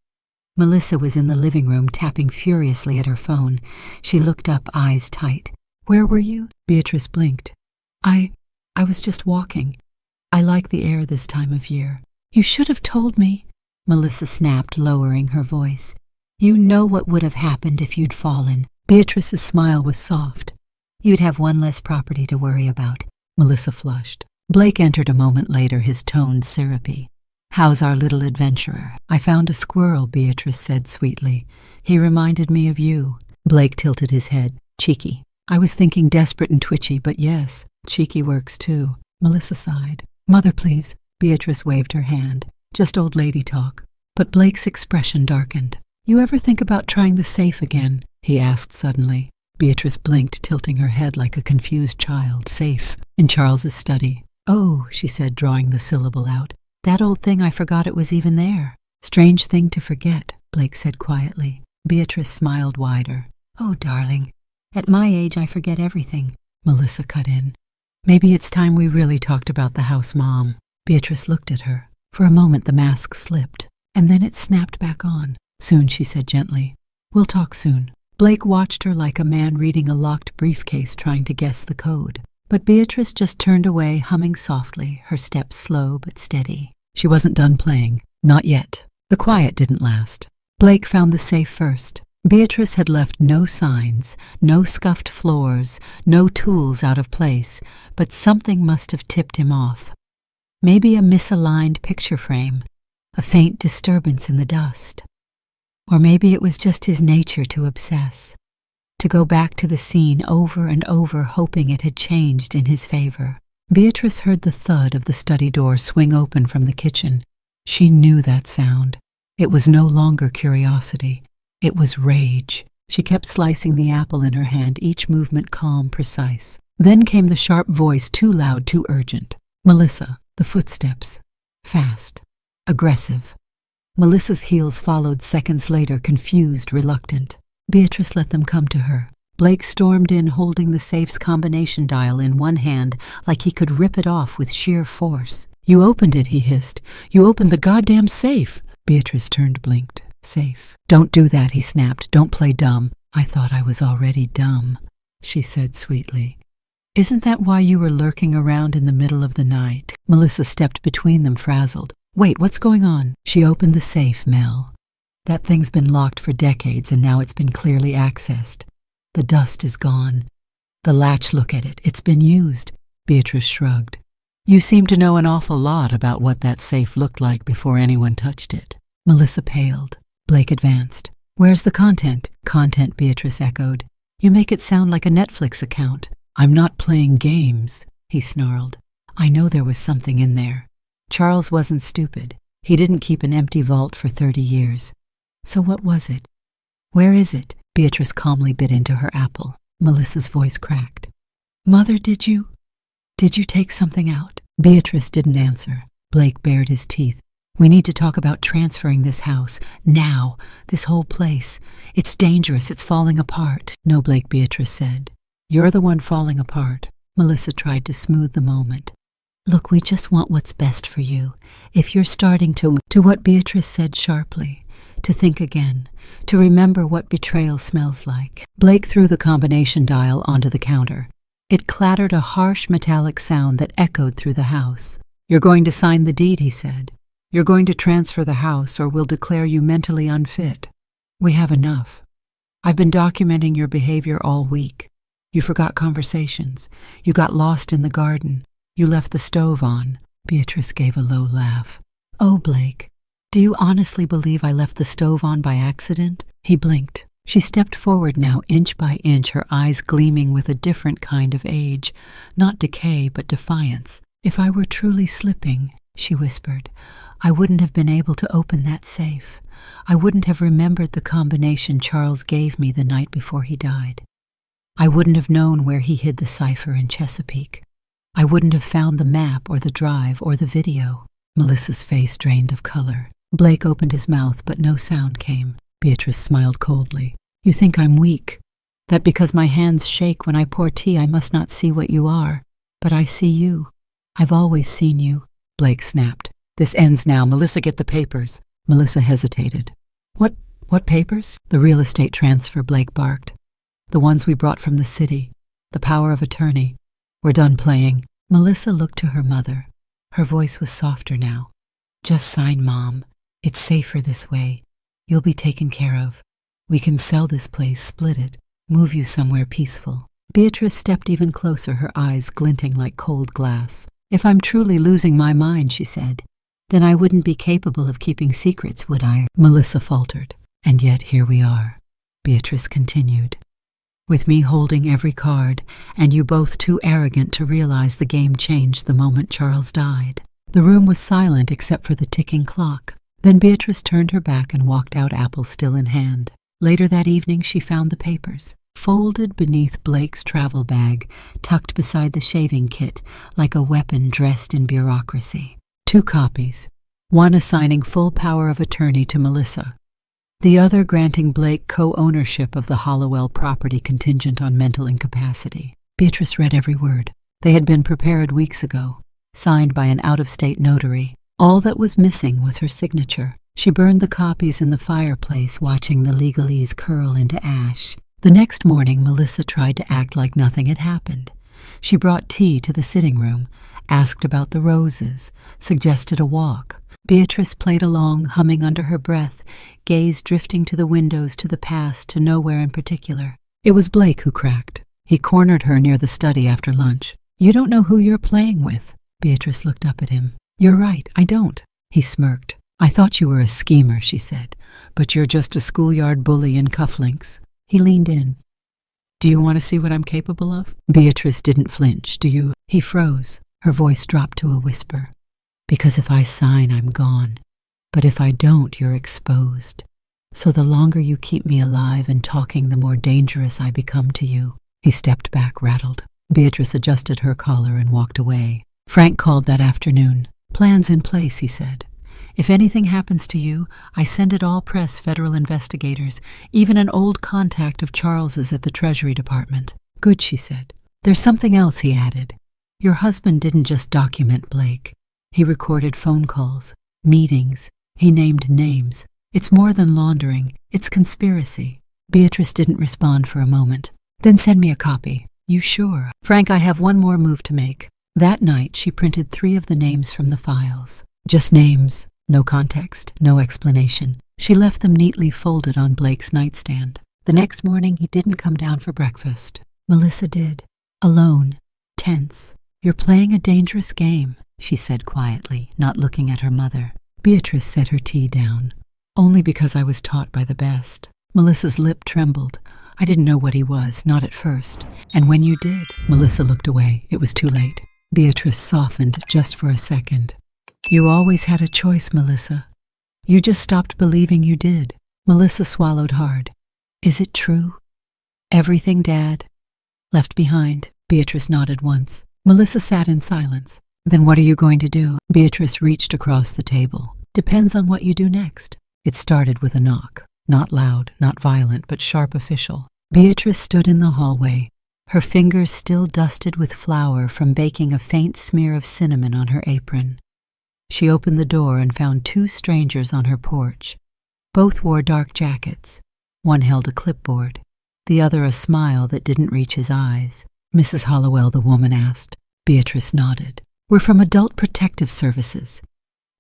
Melissa was in the living room, tapping furiously at her phone. She looked up, eyes tight. "Where were you?" Beatrice blinked. I was just walking. I like the air this time of year." "You should have told me," Melissa snapped, lowering her voice. "You know what would have happened if you'd fallen." Beatrice's smile was soft. "You'd have one less property to worry about." Melissa flushed. Blake entered a moment later, his tone syrupy. "How's our little adventurer?" "I found a squirrel," Beatrice said sweetly. "He reminded me of you." Blake tilted his head. "Cheeky." "I was thinking desperate and twitchy, but yes, cheeky works too." Melissa sighed. "Mother, please." Beatrice waved her hand. "Just old lady talk." But Blake's expression darkened. "You ever think about trying the safe again?" he asked suddenly. Beatrice blinked, tilting her head like a confused child. "Safe. In Charles's study." "Oh," she said, drawing the syllable out. "That old thing, I forgot it was even there." "Strange thing to forget," Blake said quietly. Beatrice smiled wider. "Oh, darling, at my age I forget everything," Melissa cut in. "Maybe it's time we really talked about the house, Mom." Beatrice looked at her. For a moment the mask slipped, and then it snapped back on. "Soon," she said gently. "We'll talk soon." Blake watched her like a man reading a locked briefcase trying to guess the code. But Beatrice just turned away, humming softly, her steps slow but steady. She wasn't done playing. Not yet. The quiet didn't last. Blake found the safe first. Beatrice had left no signs, no scuffed floors, no tools out of place, but something must have tipped him off. Maybe a misaligned picture frame, a faint disturbance in the dust. Or maybe it was just his nature to obsess, to go back to the scene over and over, hoping it had changed in his favor. Beatrice heard the thud of the study door swing open from the kitchen. She knew that sound. It was no longer curiosity. It was rage. She kept slicing the apple in her hand, each movement calm, precise. Then came the sharp voice, too loud, too urgent. "Melissa." The footsteps. Fast. Aggressive. Melissa's heels followed seconds later, confused, reluctant. Beatrice let them come to her. Blake stormed in, holding the safe's combination dial in one hand like he could rip it off with sheer force. "You opened it," he hissed. "You opened the goddamn safe." Beatrice turned, blinked. "Safe." "Don't do that," he snapped. "Don't play dumb." "I thought I was already dumb," she said sweetly. "Isn't that why you were lurking around in the middle of the night?" Melissa stepped between them, frazzled. "Wait, what's going on?" She opened the safe, Mel. "That thing's been locked for decades, and now it's been clearly accessed. The dust is gone. The latch, look at it. It's been used. Beatrice shrugged. You seem to know an awful lot about what that safe looked like before anyone touched it. Melissa paled. Blake advanced. Where's the content? Content, Beatrice echoed. You make it sound like a Netflix account. I'm not playing games, he snarled. I know there was something in there. Charles wasn't stupid. He didn't keep an empty vault for 30 years. So what was it? Where is it? Beatrice calmly bit into her apple. Melissa's voice cracked. Mother, did you take something out? Beatrice didn't answer. Blake bared his teeth. We need to talk about transferring this house. Now. This whole place. It's dangerous. It's falling apart. No, Blake, Beatrice said. You're the one falling apart. Melissa tried to smooth the moment. Look, we just want what's best for you. If you're starting to what Beatrice said sharply, to think again, to remember what betrayal smells like. Blake threw the combination dial onto the counter. It clattered a harsh metallic sound that echoed through the house. You're going to sign the deed, he said. You're going to transfer the house or we'll declare you mentally unfit. We have enough. I've been documenting your behavior all week. You forgot conversations. You got lost in the garden. You left the stove on. Beatrice gave a low laugh. Oh, Blake, do you honestly believe I left the stove on by accident? He blinked. She stepped forward now, inch by inch, her eyes gleaming with a different kind of age, not decay but defiance. If I were truly slipping, she whispered, I wouldn't have been able to open that safe. I wouldn't have remembered the combination Charles gave me the night before he died. I wouldn't have known where he hid the cipher in Chesapeake. I wouldn't have found the map or the drive or the video. Melissa's face drained of color. Blake opened his mouth, but no sound came. Beatrice smiled coldly. You think I'm weak? That because my hands shake when I pour tea I must not see what you are. But I see you. I've always seen you. Blake snapped. This ends now. Melissa, get the papers. Melissa hesitated. What papers? The real estate transfer, Blake barked. The ones we brought from the city. The power of attorney. We're done playing. Melissa looked to her mother. Her voice was softer now. Just sign, Mom. It's safer this way. You'll be taken care of. We can sell this place, split it, move you somewhere peaceful. Beatrice stepped even closer, her eyes glinting like cold glass. If I'm truly losing my mind, she said, then I wouldn't be capable of keeping secrets, would I? Melissa faltered. And yet here we are. Beatrice continued. With me holding every card, and you both too arrogant to realize the game changed the moment Charles died. The room was silent except for the ticking clock. Then Beatrice turned her back and walked out, apple still in hand. Later that evening she found the papers, folded beneath Blake's travel bag, tucked beside the shaving kit, like a weapon dressed in bureaucracy. 2 copies, one assigning full power of attorney to Melissa, the other granting Blake co-ownership of the Hollowell property contingent on mental incapacity. Beatrice read every word. They had been prepared weeks ago, signed by an out-of-state notary. All that was missing was her signature. She burned the copies in the fireplace, watching the legalese curl into ash. The next morning, Melissa tried to act like nothing had happened. She brought tea to the sitting room, asked about the roses, suggested a walk. Beatrice played along, humming under her breath, gaze drifting to the windows, to the past, to nowhere in particular. It was Blake who cracked. He cornered her near the study after lunch. You don't know who you're playing with. Beatrice looked up at him. You're right, I don't. He smirked. I thought you were a schemer, she said, but you're just a schoolyard bully in cufflinks. He leaned in. Do you want to see what I'm capable of? Beatrice didn't flinch. Do you? He froze. Her voice dropped to a whisper. Because if I sign, I'm gone. But if I don't, you're exposed. So the longer you keep me alive and talking, the more dangerous I become to you. He stepped back, rattled. Beatrice adjusted her collar and walked away. Frank called that afternoon. Plans in place, he said. If anything happens to you, I send it all press federal investigators, even an old contact of Charles's at the Treasury Department. Good, she said. There's something else, he added. Your husband didn't just document Blake. He recorded phone calls, meetings. He named names. It's more than laundering. It's conspiracy. Beatrice didn't respond for a moment. Then send me a copy. You sure? Frank, I have one more move to make. That night, she printed 3 of the names from the files. Just names. No context, no explanation. She left them neatly folded on Blake's nightstand. The next morning, he didn't come down for breakfast. Melissa did. Alone, tense. You're playing a dangerous game, she said quietly, not looking at her mother. Beatrice set her tea down. Only because I was taught by the best. Melissa's lip trembled. I didn't know what he was, not at first. And when you did, Melissa looked away. It was too late. Beatrice softened just for a second. You always had a choice, Melissa. You just stopped believing you did. Melissa swallowed hard. Is it true? Everything Dad left behind? Beatrice nodded once. Melissa sat in silence. Then what are you going to do? Beatrice reached across the table. Depends on what you do next. It started with a knock. Not loud, not violent, but sharp official. Beatrice stood in the hallway, her fingers still dusted with flour from baking a faint smear of cinnamon on her apron. She opened the door and found two strangers on her porch. Both wore dark jackets. One held a clipboard, the other a smile that didn't reach his eyes. Mrs. Hollowell, the woman asked. Beatrice nodded. We're from Adult Protective Services.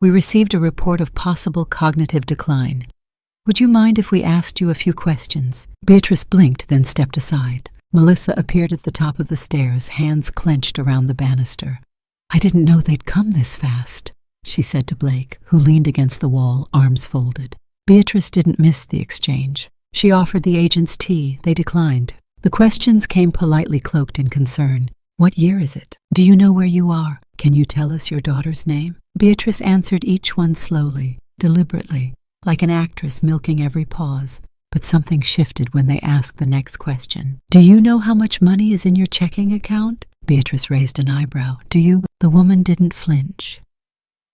We received a report of possible cognitive decline. Would you mind if we asked you a few questions? Beatrice blinked, then stepped aside. Melissa appeared at the top of the stairs, hands clenched around the banister. I didn't know they'd come this fast, she said to Blake, who leaned against the wall, arms folded. Beatrice didn't miss the exchange. She offered the agents tea. They declined. The questions came politely cloaked in concern. What year is it? Do you know where you are? Can you tell us your daughter's name? Beatrice answered each one slowly, deliberately, like an actress milking every pause. But something shifted when they asked the next question. Do you know how much money is in your checking account? Beatrice raised an eyebrow. Do you? The woman didn't flinch.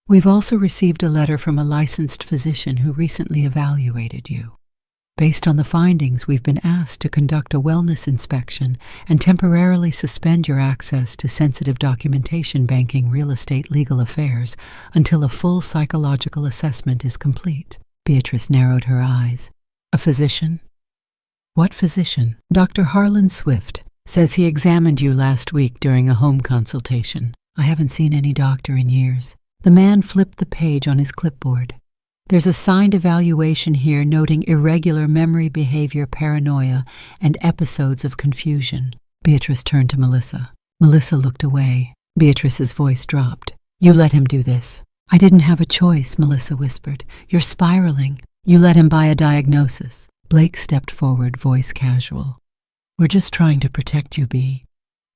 We've also received a letter from a licensed physician who recently evaluated you. Based on the findings, we've been asked to conduct a wellness inspection and temporarily suspend your access to sensitive documentation, banking, real estate, legal affairs until a full psychological assessment is complete. Beatrice narrowed her eyes. A physician? What physician? Dr. Harlan Swift says he examined you last week during a home consultation. I haven't seen any doctor in years. The man flipped the page on his clipboard. There's a signed evaluation here noting irregular memory behavior, paranoia, and episodes of confusion. Beatrice turned to Melissa. Melissa looked away. Beatrice's voice dropped. You let him do this. I didn't have a choice, Melissa whispered. You're spiraling. You let him buy a diagnosis. Blake stepped forward, voice casual. We're just trying to protect you, Bea.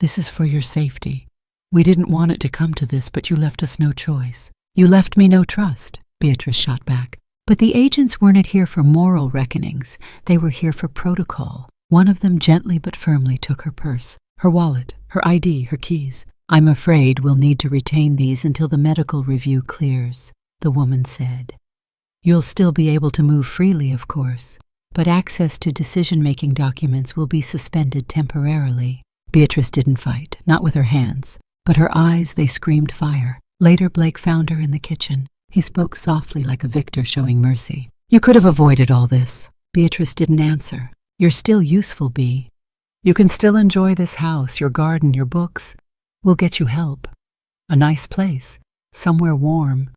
This is for your safety. We didn't want it to come to this, but you left us no choice. You left me no trust, Beatrice shot back. But the agents weren't here for moral reckonings. They were here for protocol. One of them gently but firmly took her purse, her wallet, her ID, her keys. I'm afraid we'll need to retain these until the medical review clears, the woman said. You'll still be able to move freely, of course, but access to decision-making documents will be suspended temporarily. Beatrice didn't fight, not with her hands, but her eyes, they screamed fire. Later, Blake found her in the kitchen. He spoke softly like a victor showing mercy. You could have avoided all this. Beatrice didn't answer. You're still useful, Bea. You can still enjoy this house, your garden, your books. We'll get you help. A nice place, somewhere warm.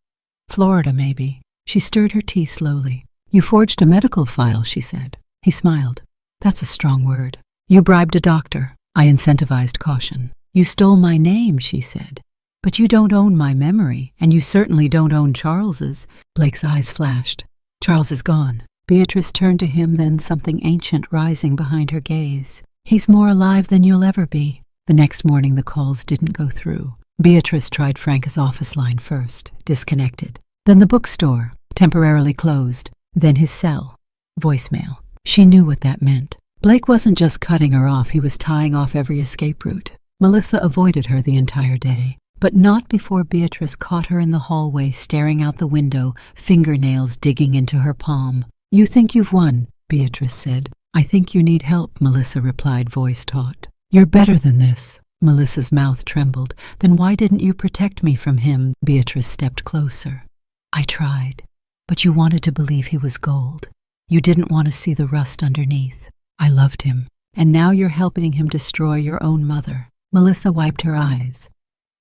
Florida, maybe. She stirred her tea slowly. You forged a medical file, she said. He smiled. That's a strong word. You bribed a doctor. I incentivized caution. You stole my name, she said. But you don't own my memory, and you certainly don't own Charles's. Blake's eyes flashed. Charles is gone. Beatrice turned to him, then something ancient rising behind her gaze. He's more alive than you'll ever be. The next morning the calls didn't go through. Beatrice tried Frank's office line first, disconnected. Then the bookstore, temporarily closed. Then his cell, voicemail. She knew what that meant. Blake wasn't just cutting her off, he was tying off every escape route. Melissa avoided her the entire day, but not before Beatrice caught her in the hallway staring out the window, fingernails digging into her palm. You think you've won, Beatrice said. I think you need help, Melissa replied, voice taut. You're better than this. Melissa's mouth trembled. Then why didn't you protect me from him? Beatrice stepped closer. I tried, but you wanted to believe he was gold. You didn't want to see the rust underneath. I loved him, and now you're helping him destroy your own mother. Melissa wiped her eyes.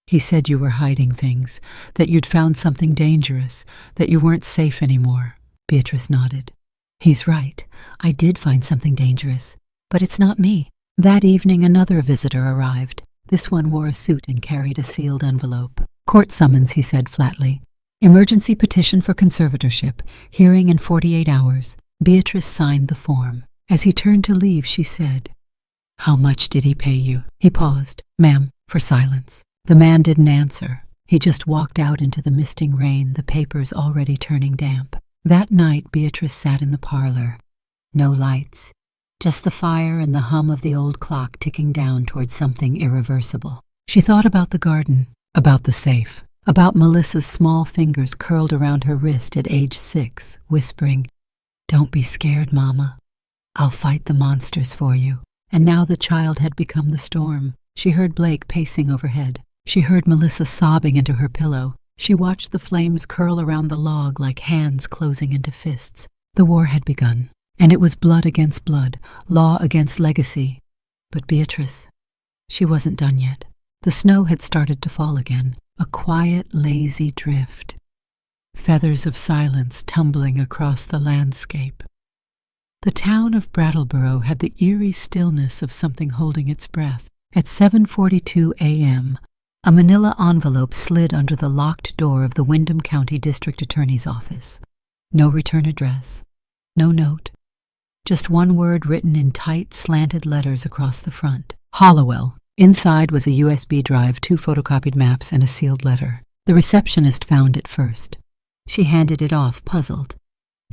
He said you were hiding things, that you'd found something dangerous, that you weren't safe anymore. Beatrice nodded. He's right. I did find something dangerous, but it's not me. That evening another visitor arrived. This one wore a suit and carried a sealed envelope. "Court summons," he said flatly. "Emergency petition for conservatorship. Hearing in 48 hours. Beatrice signed the form. As he turned to leave, she said, "How much did he pay you?" He paused. "Ma'am," for silence. The man didn't answer. He just walked out into the misting rain, the papers already turning damp. That night, Beatrice sat in the parlor. No lights. Just the fire and the hum of the old clock ticking down towards something irreversible. She thought about the garden, about the safe, about Melissa's small fingers curled around her wrist at age 6, whispering, "Don't be scared, Mama. I'll fight the monsters for you." And now the child had become the storm. She heard Blake pacing overhead. She heard Melissa sobbing into her pillow. She watched the flames curl around the log like hands closing into fists. The war had begun, and it was blood against blood, law against legacy. But Beatrice, she wasn't done yet. The snow had started to fall again, a quiet, lazy drift. Feathers of silence tumbling across the landscape. The town of Brattleboro had the eerie stillness of something holding its breath. At 7:42 a.m., a manila envelope slid under the locked door of the Windham County District Attorney's office. No return address, no note, just one word written in tight, slanted letters across the front. Hollowell. Inside was a USB drive, 2 photocopied maps, and a sealed letter. The receptionist found it first. She handed it off, puzzled.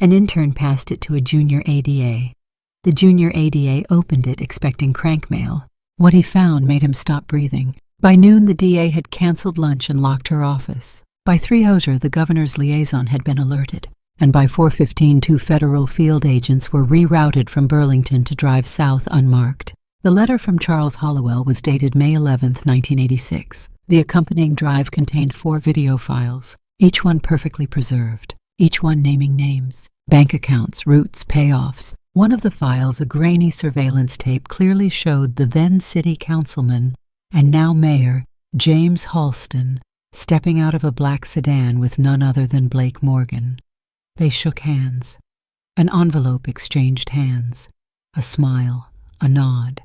An intern passed it to a junior ADA. The junior ADA opened it, expecting crank mail. What he found made him stop breathing. By noon, the DA had canceled lunch and locked her office. By 3:00, the governor's liaison had been alerted. And by 4:15, 2 federal field agents were rerouted from Burlington to drive south unmarked. The letter from Charles Hollowell was dated May 11, 1986. The accompanying drive contained 4 video files, each one perfectly preserved, each one naming names, bank accounts, routes, payoffs. One of the files, a grainy surveillance tape, clearly showed the then city councilman and now mayor, James Halston, stepping out of a black sedan with none other than Blake Morgan. They shook hands. An envelope exchanged hands, a smile, a nod,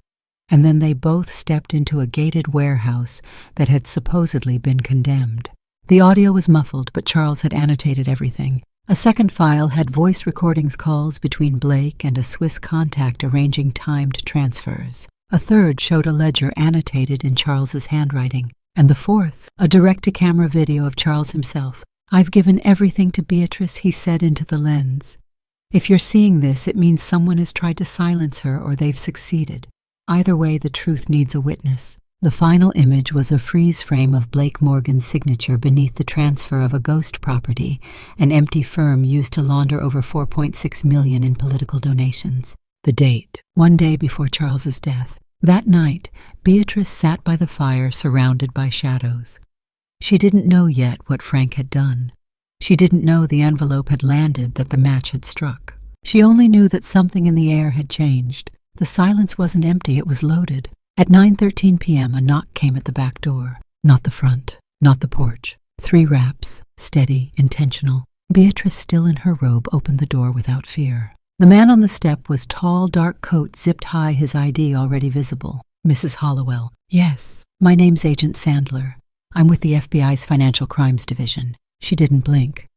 and then they both stepped into a gated warehouse that had supposedly been condemned. The audio was muffled, but Charles had annotated everything. A second file had voice recordings calls between Blake and a Swiss contact arranging timed transfers. A third showed a ledger annotated in Charles's handwriting. And the fourth, a direct-to-camera video of Charles himself. "I've given everything to Beatrice," he said into the lens. "If you're seeing this, it means someone has tried to silence her or they've succeeded. Either way, the truth needs a witness." The final image was a freeze frame of Blake Morgan's signature beneath the transfer of a ghost property, an empty firm used to launder over $4.6 million in political donations. The date, 1 day before Charles's death. That night, Beatrice sat by the fire surrounded by shadows. She didn't know yet what Frank had done. She didn't know the envelope had landed, that the match had struck. She only knew that something in the air had changed. The silence wasn't empty, it was loaded. At 9:13 p.m., a knock came at the back door. Not the front, not the porch. 3 raps, steady, intentional. Beatrice, still in her robe, opened the door without fear. The man on the step was tall, dark coat zipped high, his ID already visible. "Mrs. Hollowell." "Yes, my name's Agent Sandler. I'm with the FBI's Financial Crimes Division." She didn't blink.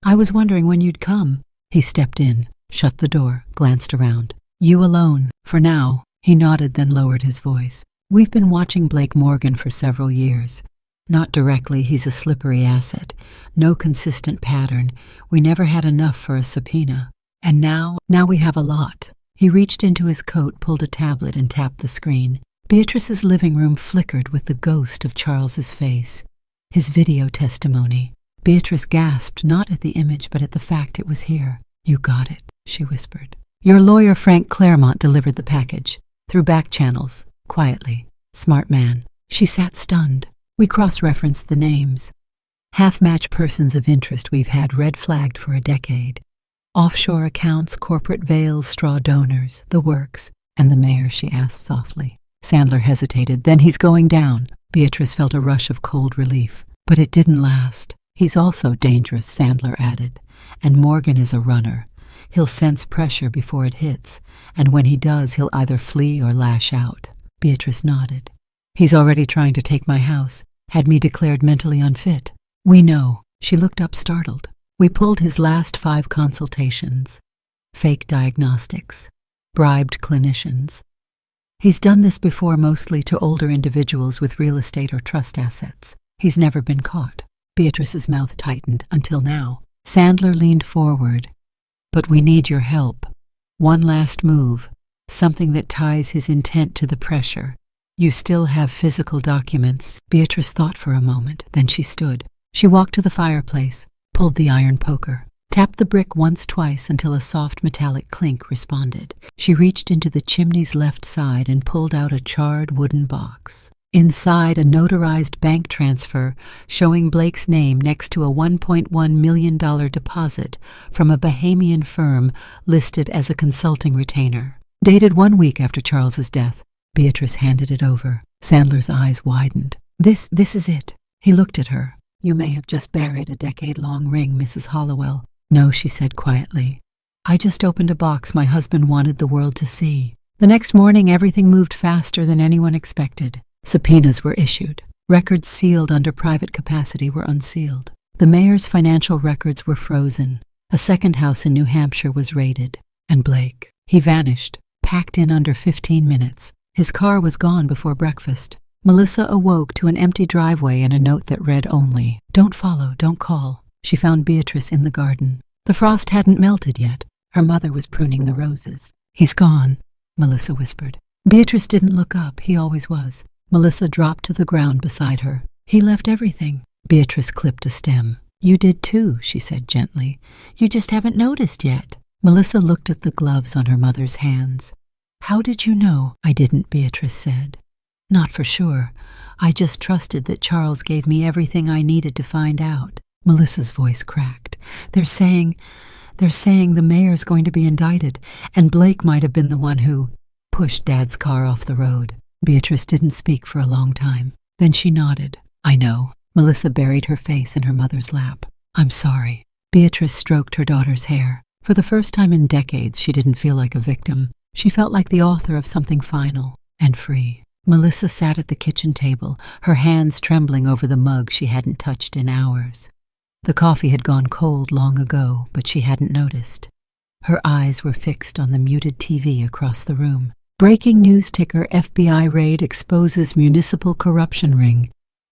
"I was wondering when you'd come." He stepped in, shut the door, glanced around. "You alone, for now." He nodded, then lowered his voice. "We've been watching Blake Morgan for several years. Not directly, he's a slippery asset. No consistent pattern. We never had enough for a subpoena. And now we have a lot." He reached into his coat, pulled a tablet, and tapped the screen. Beatrice's living room flickered with the ghost of Charles's face. His video testimony. Beatrice gasped, not at the image, but at the fact it was here. "You got it," she whispered. "Your lawyer, Frank Claremont, delivered the package. Through back channels, quietly. Smart man." She sat stunned. "We cross-referenced the names. Half-match persons of interest we've had red-flagged for a decade. Offshore accounts, corporate veils, straw donors, the works." "And the mayor?" she asked softly. Sandler hesitated. "Then he's going down." Beatrice felt a rush of cold relief. "But it didn't last." "He's also dangerous," Sandler added. "And Morgan is a runner. He'll sense pressure before it hits, and when he does, he'll either flee or lash out. Beatrice nodded. He's already trying to take my house, had me declared mentally unfit. We know. She looked up startled. We pulled his last 5 consultations. Fake diagnostics. Bribed clinicians. He's done this before, mostly to older individuals with real estate or trust assets. He's never been caught. Beatrice's mouth tightened, until now. Sandler leaned forward. But we need your help. One last move, something that ties his intent to the pressure. You still have physical documents. Beatrice thought for a moment, then she stood. She walked to the fireplace, pulled the iron poker, tapped the brick once, twice, until a soft metallic clink responded. She reached into the chimney's left side and pulled out a charred wooden box. Inside, a notarized bank transfer showing Blake's name next to a $1.1 million deposit from a Bahamian firm listed as a consulting retainer. Dated 1 week after Charles's death. Beatrice handed it over. Sandler's eyes widened. This is it. He looked at her. You may have just buried a decade-long ring, Mrs. Hollowell. No, she said quietly. I just opened a box my husband wanted the world to see. The next morning, everything moved faster than anyone expected. Subpoenas were issued. Records sealed under private capacity were unsealed. The mayor's financial records were frozen. A second house in New Hampshire was raided. And Blake, he vanished, packed in under 15 minutes. His car was gone before breakfast. Melissa awoke to an empty driveway and a note that read only, "Don't follow, don't call." She found Beatrice in the garden. The frost hadn't melted yet. Her mother was pruning the roses. He's gone, Melissa whispered. Beatrice didn't look up. He always was. Melissa dropped to the ground beside her. He left everything. Beatrice clipped a stem. You did too, she said gently. You just haven't noticed yet. Melissa looked at the gloves on her mother's hands. How did you know? I didn't, Beatrice said. Not for sure. I just trusted that Charles gave me everything I needed to find out. Melissa's voice cracked. They're saying the mayor's going to be indicted, and Blake might have been the one who pushed Dad's car off the road. Beatrice didn't speak for a long time. Then she nodded. I know. Melissa buried her face in her mother's lap. I'm sorry. Beatrice stroked her daughter's hair. For the first time in decades, she didn't feel like a victim. She felt like the author of something final and free. Melissa sat at the kitchen table, her hands trembling over the mug she hadn't touched in hours. The coffee had gone cold long ago, but she hadn't noticed. Her eyes were fixed on the muted TV across the room. Breaking news ticker: FBI raid exposes municipal corruption ring.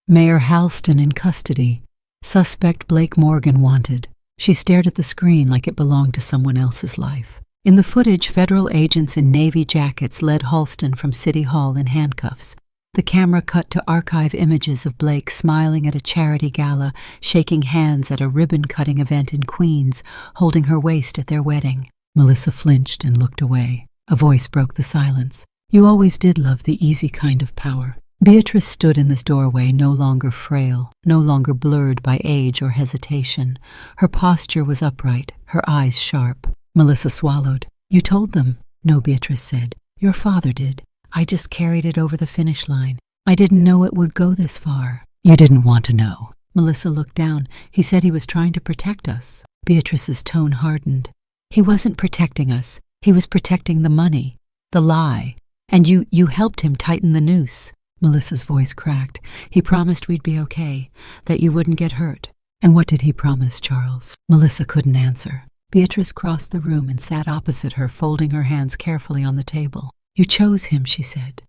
Mayor Halston in custody. Suspect Blake Morgan wanted. She stared at the screen like it belonged to someone else's life. In the footage, federal agents in navy jackets led Halston from City Hall in handcuffs. The camera cut to archive images of Blake smiling at a charity gala, shaking hands at a ribbon-cutting event in Queens, holding her waist at their wedding. Melissa flinched and looked away. A voice broke the silence. You always did love the easy kind of power. Beatrice stood in this doorway, no longer frail, no longer blurred by age or hesitation. Her posture was upright, her eyes sharp. Melissa swallowed. You told them. No, Beatrice said. Your father did. I just carried it over the finish line. I didn't know it would go this far. You didn't want to know. Melissa looked down. He said he was trying to protect us. Beatrice's tone hardened. He wasn't protecting us. He was protecting the money, the lie. And you helped him tighten the noose. Melissa's voice cracked. He promised we'd be okay, that you wouldn't get hurt. And what did he promise, Charles? Melissa couldn't answer. Beatrice crossed the room and sat opposite her, folding her hands carefully on the table. You chose him, she said.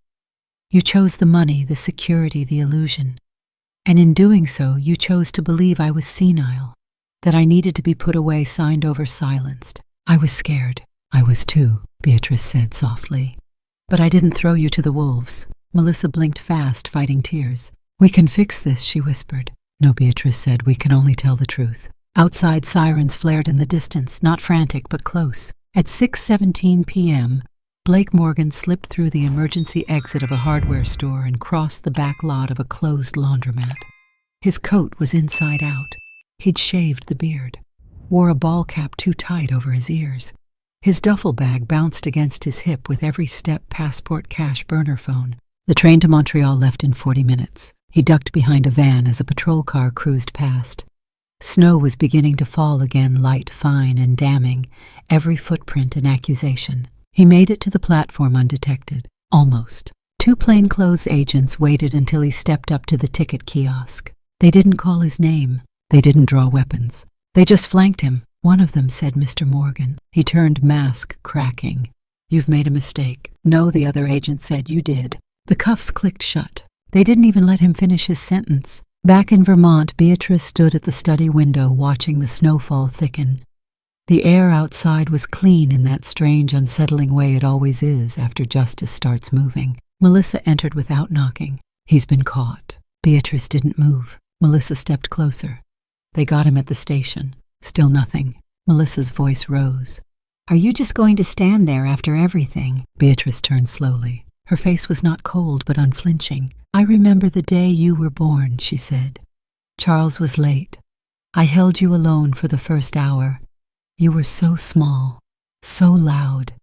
You chose the money, the security, the illusion. And in doing so, you chose to believe I was senile, that I needed to be put away, signed over, silenced. I was scared. I was too, Beatrice said softly. But I didn't throw you to the wolves. Melissa blinked fast, fighting tears. We can fix this, she whispered. No, Beatrice said, we can only tell the truth. Outside, sirens flared in the distance, not frantic, but close. At 6:17 p.m., Blake Morgan slipped through the emergency exit of a hardware store and crossed the back lot of a closed laundromat. His coat was inside out. He'd shaved the beard, wore a ball cap too tight over his ears. His duffel bag bounced against his hip with every step, passport, cash, burner phone. The train to Montreal left in 40 minutes. He ducked behind a van as a patrol car cruised past. Snow was beginning to fall again, light, fine, and damning every footprint and accusation. He made it to the platform undetected. Almost. 2 plainclothes agents waited until he stepped up to the ticket kiosk. They didn't call his name. They didn't draw weapons. They just flanked him. One of them said, "Mr. Morgan." He turned, mask cracking. "You've made a mistake." "No," the other agent said, "you did." The cuffs clicked shut. They didn't even let him finish his sentence. Back in Vermont, Beatrice stood at the study window watching the snowfall thicken. The air outside was clean in that strange, unsettling way it always is after justice starts moving. Melissa entered without knocking. "He's been caught." Beatrice didn't move. Melissa stepped closer. "They got him at the station." Still nothing. Melissa's voice rose. "Are you just going to stand there after everything?" Beatrice turned slowly. Her face was not cold, but unflinching. "I remember the day you were born," she said. "Charles was late. I held you alone for the first hour. You were so small, so loud.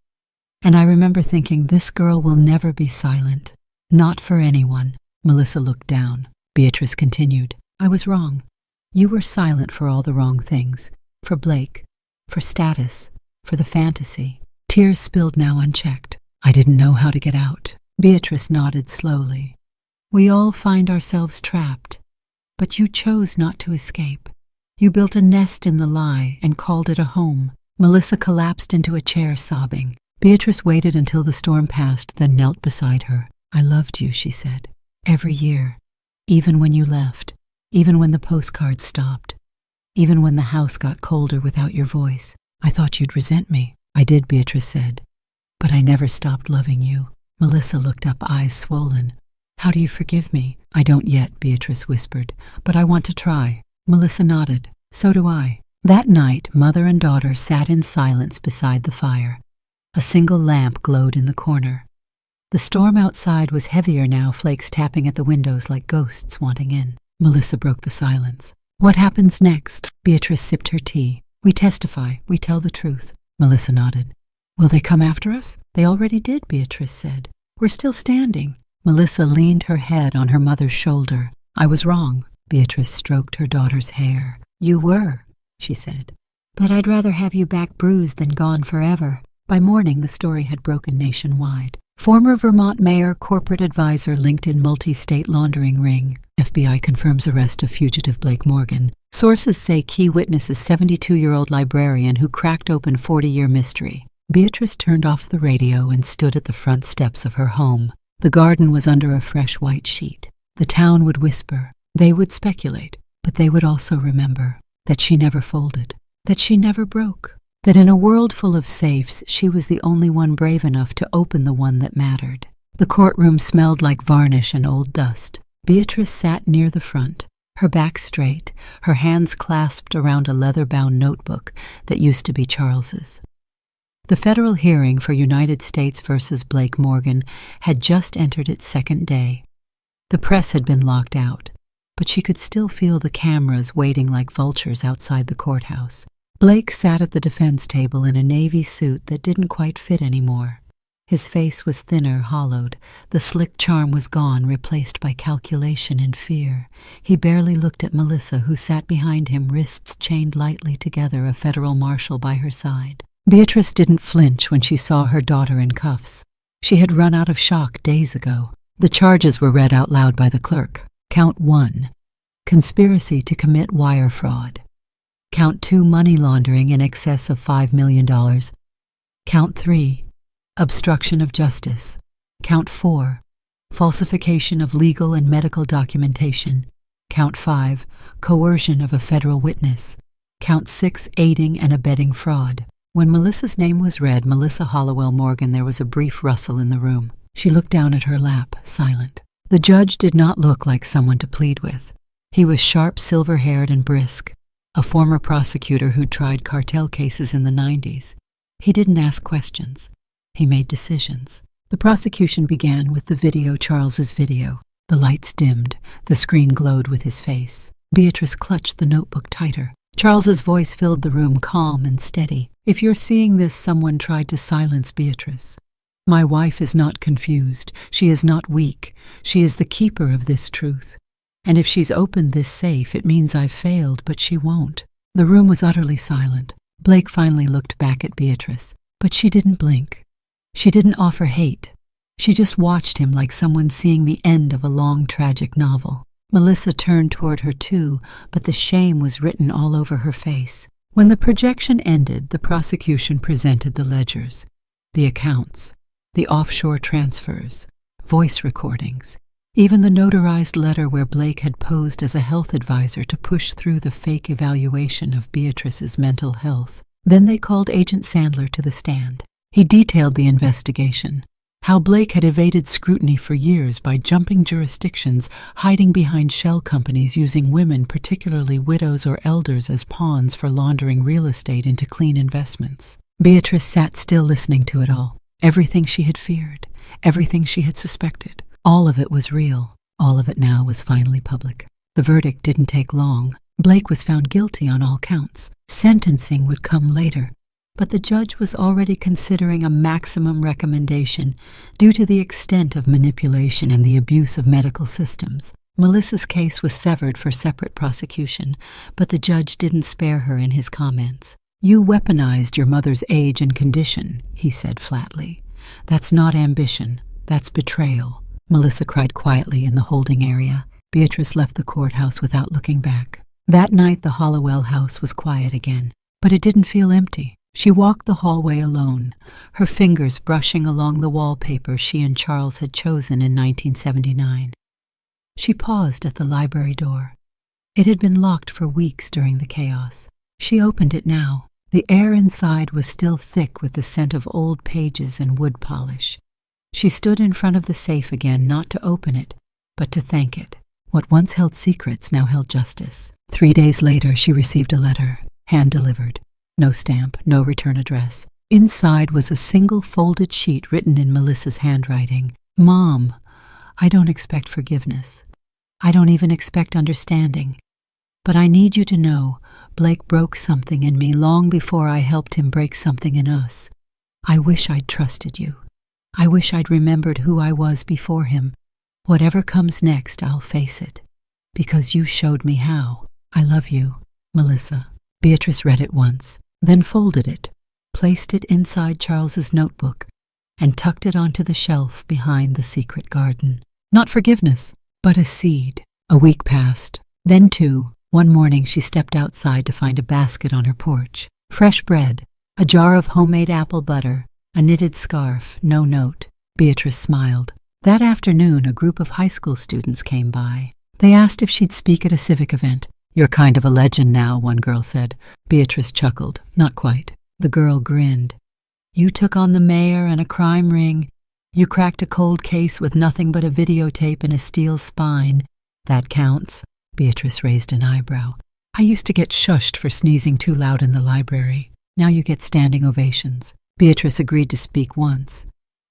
And I remember thinking, this girl will never be silent. Not for anyone." Melissa looked down. Beatrice continued, "I was wrong. You were silent for all the wrong things. For Blake, for status, for the fantasy." Tears spilled now unchecked. "I didn't know how to get out." Beatrice nodded slowly. "We all find ourselves trapped. But you chose not to escape. You built a nest in the lie and called it a home." Melissa collapsed into a chair, sobbing. Beatrice waited until the storm passed, then knelt beside her. "I loved you," she said. "Every year. Even when you left. Even when the postcards stopped. Even when the house got colder without your voice. I thought you'd resent me." "I did," Beatrice said. "But I never stopped loving you." Melissa looked up, eyes swollen. "How do you forgive me?" "I don't yet," Beatrice whispered, "but I want to try." Melissa nodded. "So do I." That night, mother and daughter sat in silence beside the fire. A single lamp glowed in the corner. The storm outside was heavier now, flakes tapping at the windows like ghosts wanting in. Melissa broke the silence. "What happens next?" Beatrice sipped her tea. "We testify. We tell the truth." Melissa nodded. "Will they come after us?" "They already did," Beatrice said. "We're still standing." Melissa leaned her head on her mother's shoulder. "I was wrong." Beatrice stroked her daughter's hair. "You were," she said. "But I'd rather have you back bruised than gone forever." By morning, the story had broken nationwide. Former Vermont mayor, corporate advisor linked in multi-state laundering ring. FBI confirms arrest of fugitive Blake Morgan. Sources say key witness is 72-year-old librarian who cracked open 40-year mystery. Beatrice turned off the radio and stood at the front steps of her home. The garden was under a fresh white sheet. The town would whisper. They would speculate. But they would also remember that she never folded, that she never broke, that in a world full of safes, she was the only one brave enough to open the one that mattered. The courtroom smelled like varnish and old dust. Beatrice sat near the front, her back straight, her hands clasped around a leather-bound notebook that used to be Charles's. The federal hearing for United States versus Blake Morgan had just entered its second day. The press had been locked out, but she could still feel the cameras waiting like vultures outside the courthouse. Blake sat at the defense table in a navy suit that didn't quite fit anymore. His face was thinner, hollowed. The slick charm was gone, replaced by calculation and fear. He barely looked at Melissa, who sat behind him, wrists chained lightly together, a federal marshal by her side. Beatrice didn't flinch when she saw her daughter in cuffs. She had run out of shock days ago. The charges were read out loud by the clerk. Count 1, conspiracy to commit wire fraud. Count 2, money laundering in excess of $5 million. Count 3, obstruction of justice. Count 4, falsification of legal and medical documentation. Count 5, coercion of a federal witness. Count 6, aiding and abetting fraud. When Melissa's name was read, Melissa Hollowell Morgan, there was a brief rustle in the room. She looked down at her lap, silent. The judge did not look like someone to plead with. He was sharp, silver-haired, and brisk, a former prosecutor who'd tried cartel cases in the 90s. He didn't ask questions. He made decisions. The prosecution began with the video, Charles's video. The lights dimmed. The screen glowed with his face. Beatrice clutched the notebook tighter. Charles's voice filled the room, calm and steady. "If you're seeing this, someone tried to silence Beatrice. My wife is not confused. She is not weak. She is the keeper of this truth. And if she's opened this safe, it means I've failed, but she won't. The room was utterly silent. Blake finally looked back at Beatrice, but she didn't blink. She didn't offer hate. She just watched him like someone seeing the end of a long, tragic novel. Melissa turned toward her too, but the shame was written all over her face. When the projection ended, the prosecution presented the ledgers, the accounts, the offshore transfers, voice recordings, even the notarized letter where Blake had posed as a health advisor to push through the fake evaluation of Beatrice's mental health. Then they called Agent Sandler to the stand. He detailed the investigation, how Blake had evaded scrutiny for years by jumping jurisdictions, hiding behind shell companies, using women, particularly widows or elders, as pawns for laundering real estate into clean investments. Beatrice sat still listening to it all. Everything she had feared, everything she had suspected. All of it was real. All of it now was finally public. The verdict didn't take long. Blake was found guilty on all counts. Sentencing would come later, but the judge was already considering a maximum recommendation due to the extent of manipulation and the abuse of medical systems. Melissa's case was severed for separate prosecution, but the judge didn't spare her in his comments. "You weaponized your mother's age and condition," he said flatly. "That's not ambition. That's betrayal." Melissa cried quietly in the holding area. Beatrice left the courthouse without looking back. That night the Hollowell house was quiet again, but it didn't feel empty. She walked the hallway alone, her fingers brushing along the wallpaper she and Charles had chosen in 1979. She paused at the library door. It had been locked for weeks during the chaos. She opened it now. The air inside was still thick with the scent of old pages and wood polish. She stood in front of the safe again, not to open it, but to thank it. What once held secrets now held justice. 3 days later, she received a letter, hand-delivered. No stamp, no return address. Inside was a single folded sheet written in Melissa's handwriting. "Mom, I don't expect forgiveness. I don't even expect understanding. But I need you to know Blake broke something in me long before I helped him break something in us. I wish I'd trusted you. I wish I'd remembered who I was before him. Whatever comes next, I'll face it. Because you showed me how. I love you, Melissa." Beatrice read it once, then folded it, placed it inside Charles's notebook, and tucked it onto the shelf behind the secret garden. Not forgiveness, but a seed. A week passed, then 2. One morning she stepped outside to find a basket on her porch. Fresh bread, a jar of homemade apple butter, a knitted scarf, no note. Beatrice smiled. That afternoon, a group of high school students came by. They asked if she'd speak at a civic event. "You're kind of a legend now," one girl said. Beatrice chuckled. "Not quite." The girl grinned. "You took on the mayor and a crime ring. You cracked a cold case with nothing but a videotape and a steel spine. That counts." Beatrice raised an eyebrow. "I used to get shushed for sneezing too loud in the library. Now you get standing ovations." Beatrice agreed to speak once.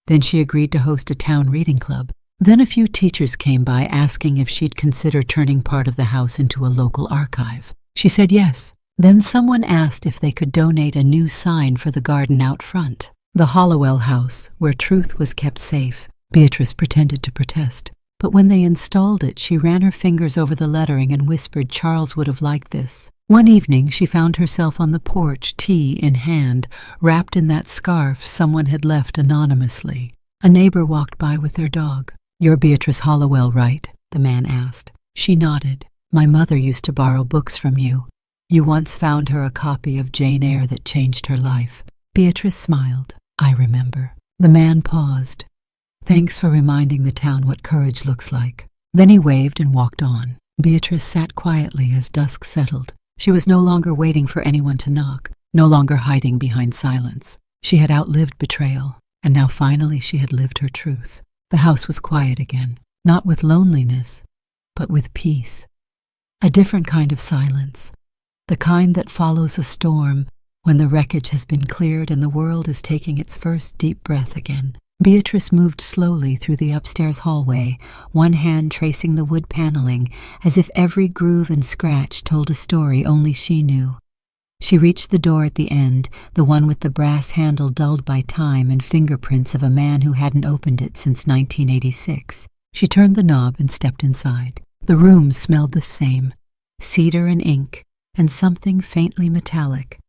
Then she agreed to host a town reading club. Then a few teachers came by asking if she'd consider turning part of the house into a local archive. She said yes. Then someone asked if they could donate a new sign for the garden out front. The Hollowell house, where truth was kept safe. Beatrice pretended to protest. But when they installed it, she ran her fingers over the lettering and whispered Charles would have liked this. One evening, she found herself on the porch, tea in hand, wrapped in that scarf someone had left anonymously. A neighbor walked by with their dog. "You're Beatrice Hollowell, right?" the man asked. She nodded. "My mother used to borrow books from you. You once found her a copy of Jane Eyre that changed her life." Beatrice smiled. "I remember." The man paused. "Thanks for reminding the town what courage looks like." Then he waved and walked on. Beatrice sat quietly as dusk settled. She was no longer waiting for anyone to knock, no longer hiding behind silence. She had outlived betrayal, and now finally she had lived her truth. The house was quiet again, not with loneliness, but with peace. A different kind of silence, the kind that follows a storm when the wreckage has been cleared and the world is taking its first deep breath again. Beatrice moved slowly through the upstairs hallway, one hand tracing the wood paneling, as if every groove and scratch told a story only she knew. She reached the door at the end, the one with the brass handle dulled by time and fingerprints of a man who hadn't opened it since 1986. She turned the knob and stepped inside. The room smelled the same, cedar and ink, and something faintly metallic.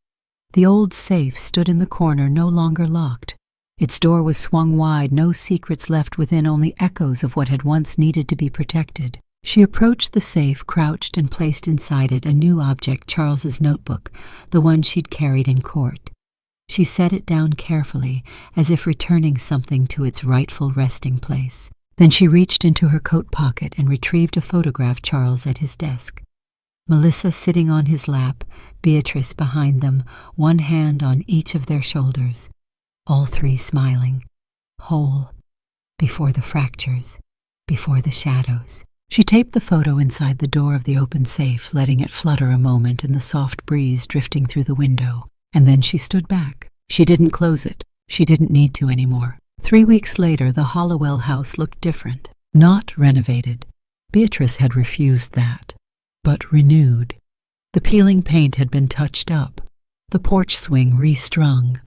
The old safe stood in the corner, no longer locked. Its door was swung wide, no secrets left within, only echoes of what had once needed to be protected. She approached the safe, crouched, and placed inside it a new object, Charles's notebook, the one she'd carried in court. She set it down carefully, as if returning something to its rightful resting place. Then she reached into her coat pocket and retrieved a photograph of Charles at his desk. Melissa sitting on his lap, Beatrice behind them, one hand on each of their shoulders. All three smiling, whole, before the fractures, before the shadows. She taped the photo inside the door of the open safe, letting it flutter a moment in the soft breeze drifting through the window. And then she stood back. She didn't close it. She didn't need to anymore. 3 weeks later, the Hollowell house looked different. Not renovated. Beatrice had refused that. But renewed. The peeling paint had been touched up. The porch swing restrung.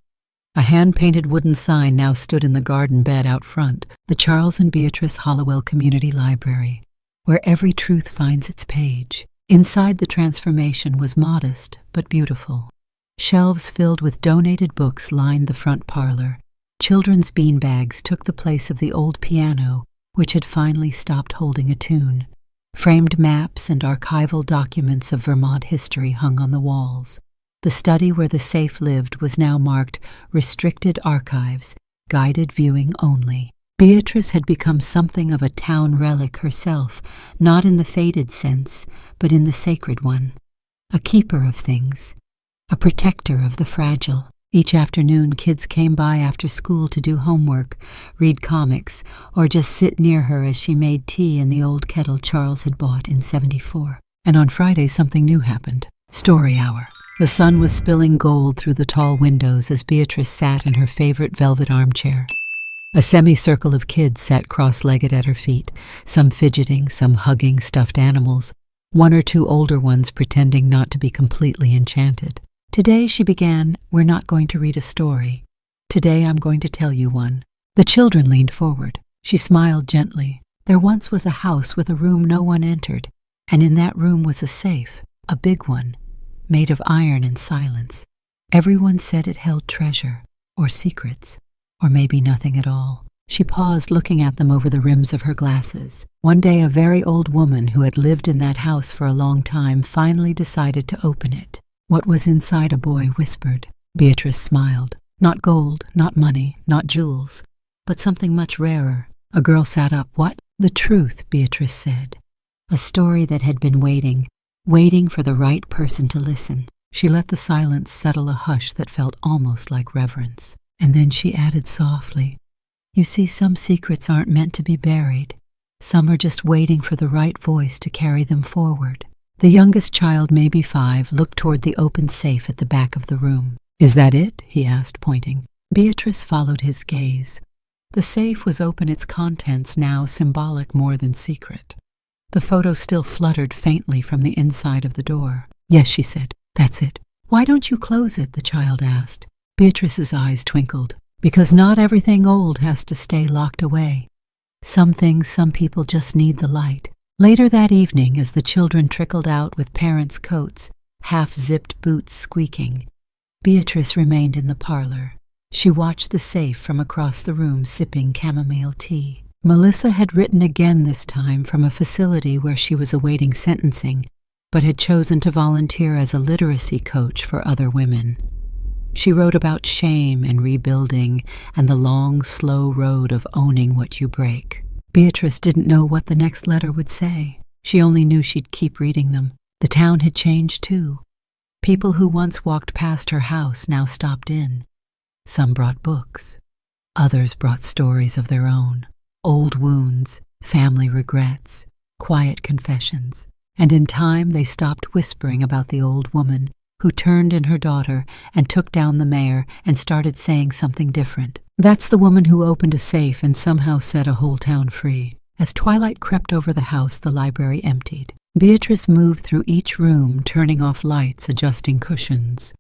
A hand-painted wooden sign now stood in the garden bed out front, the Charles and Beatrice Hollowell Community Library, where every truth finds its page. Inside, the transformation was modest but beautiful. Shelves filled with donated books lined the front parlor. Children's beanbags took the place of the old piano, which had finally stopped holding a tune. Framed maps and archival documents of Vermont history hung on the walls. The study where the safe lived was now marked Restricted Archives, guided viewing only. Beatrice had become something of a town relic herself, not in the faded sense, but in the sacred one. A keeper of things, a protector of the fragile. Each afternoon, kids came by after school to do homework, read comics, or just sit near her as she made tea in the old kettle Charles had bought in '74. And on Fridays, something new happened. Story hour. The sun was spilling gold through the tall windows as Beatrice sat in her favorite velvet armchair. A semicircle of kids sat cross-legged at her feet, some fidgeting, some hugging stuffed animals, one or two older ones pretending not to be completely enchanted. Today, she began, we're not going to read a story. Today, I'm going to tell you one. The children leaned forward. She smiled gently. There once was a house with a room no one entered, and in that room was a safe, a big one, made of iron and silence. Everyone said it held treasure, or secrets, or maybe nothing at all. She paused, looking at them over the rims of her glasses. One day, a very old woman who had lived in that house for a long time finally decided to open it. What was inside, a boy whispered. Beatrice smiled. Not gold, not money, not jewels, but something much rarer. A girl sat up. What? The truth, Beatrice said. A story that had been waiting for the right person to listen. She let the silence settle, a hush that felt almost like reverence. And then she added softly, you see, some secrets aren't meant to be buried. Some are just waiting for the right voice to carry them forward. The youngest child, maybe 5, looked toward the open safe at the back of the room. Is that it? He asked, pointing. Beatrice followed his gaze. The safe was open, its contents now symbolic more than secret. The photo still fluttered faintly from the inside of the door. Yes, she said. That's it. Why don't you close it? The child asked. Beatrice's eyes twinkled. Because not everything old has to stay locked away. Some things, some people just need the light. Later that evening, as the children trickled out with parents' coats, half-zipped boots squeaking, Beatrice remained in the parlor. She watched the safe from across the room, sipping chamomile tea. Melissa had written again this time from a facility where she was awaiting sentencing, but had chosen to volunteer as a literacy coach for other women. She wrote about shame and rebuilding and the long, slow road of owning what you break. Beatrice didn't know what the next letter would say. She only knew she'd keep reading them. The town had changed too. People who once walked past her house now stopped in. Some brought books. Others brought stories of their own. Old wounds, family regrets, quiet confessions. And in time they stopped whispering about the old woman who turned in her daughter and took down the mayor and started saying something different. That's the woman who opened a safe and somehow set a whole town free. As twilight crept over the house, the library emptied. Beatrice moved through each room, turning off lights, adjusting cushions.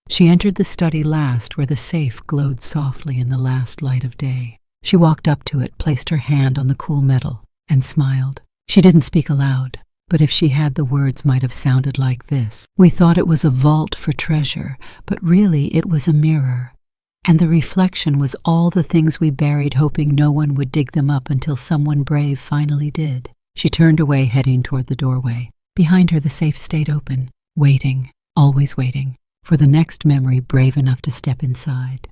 She entered the study last, where the safe glowed softly in the last light of day. She walked up to it, placed her hand on the cool metal, and smiled. She didn't speak aloud. But if she had, the words might have sounded like this. We thought it was a vault for treasure, but really it was a mirror. And the reflection was all the things we buried, hoping no one would dig them up until someone brave finally did. She turned away, heading toward the doorway. Behind her, the safe stayed open, waiting, always waiting, for the next memory brave enough to step inside.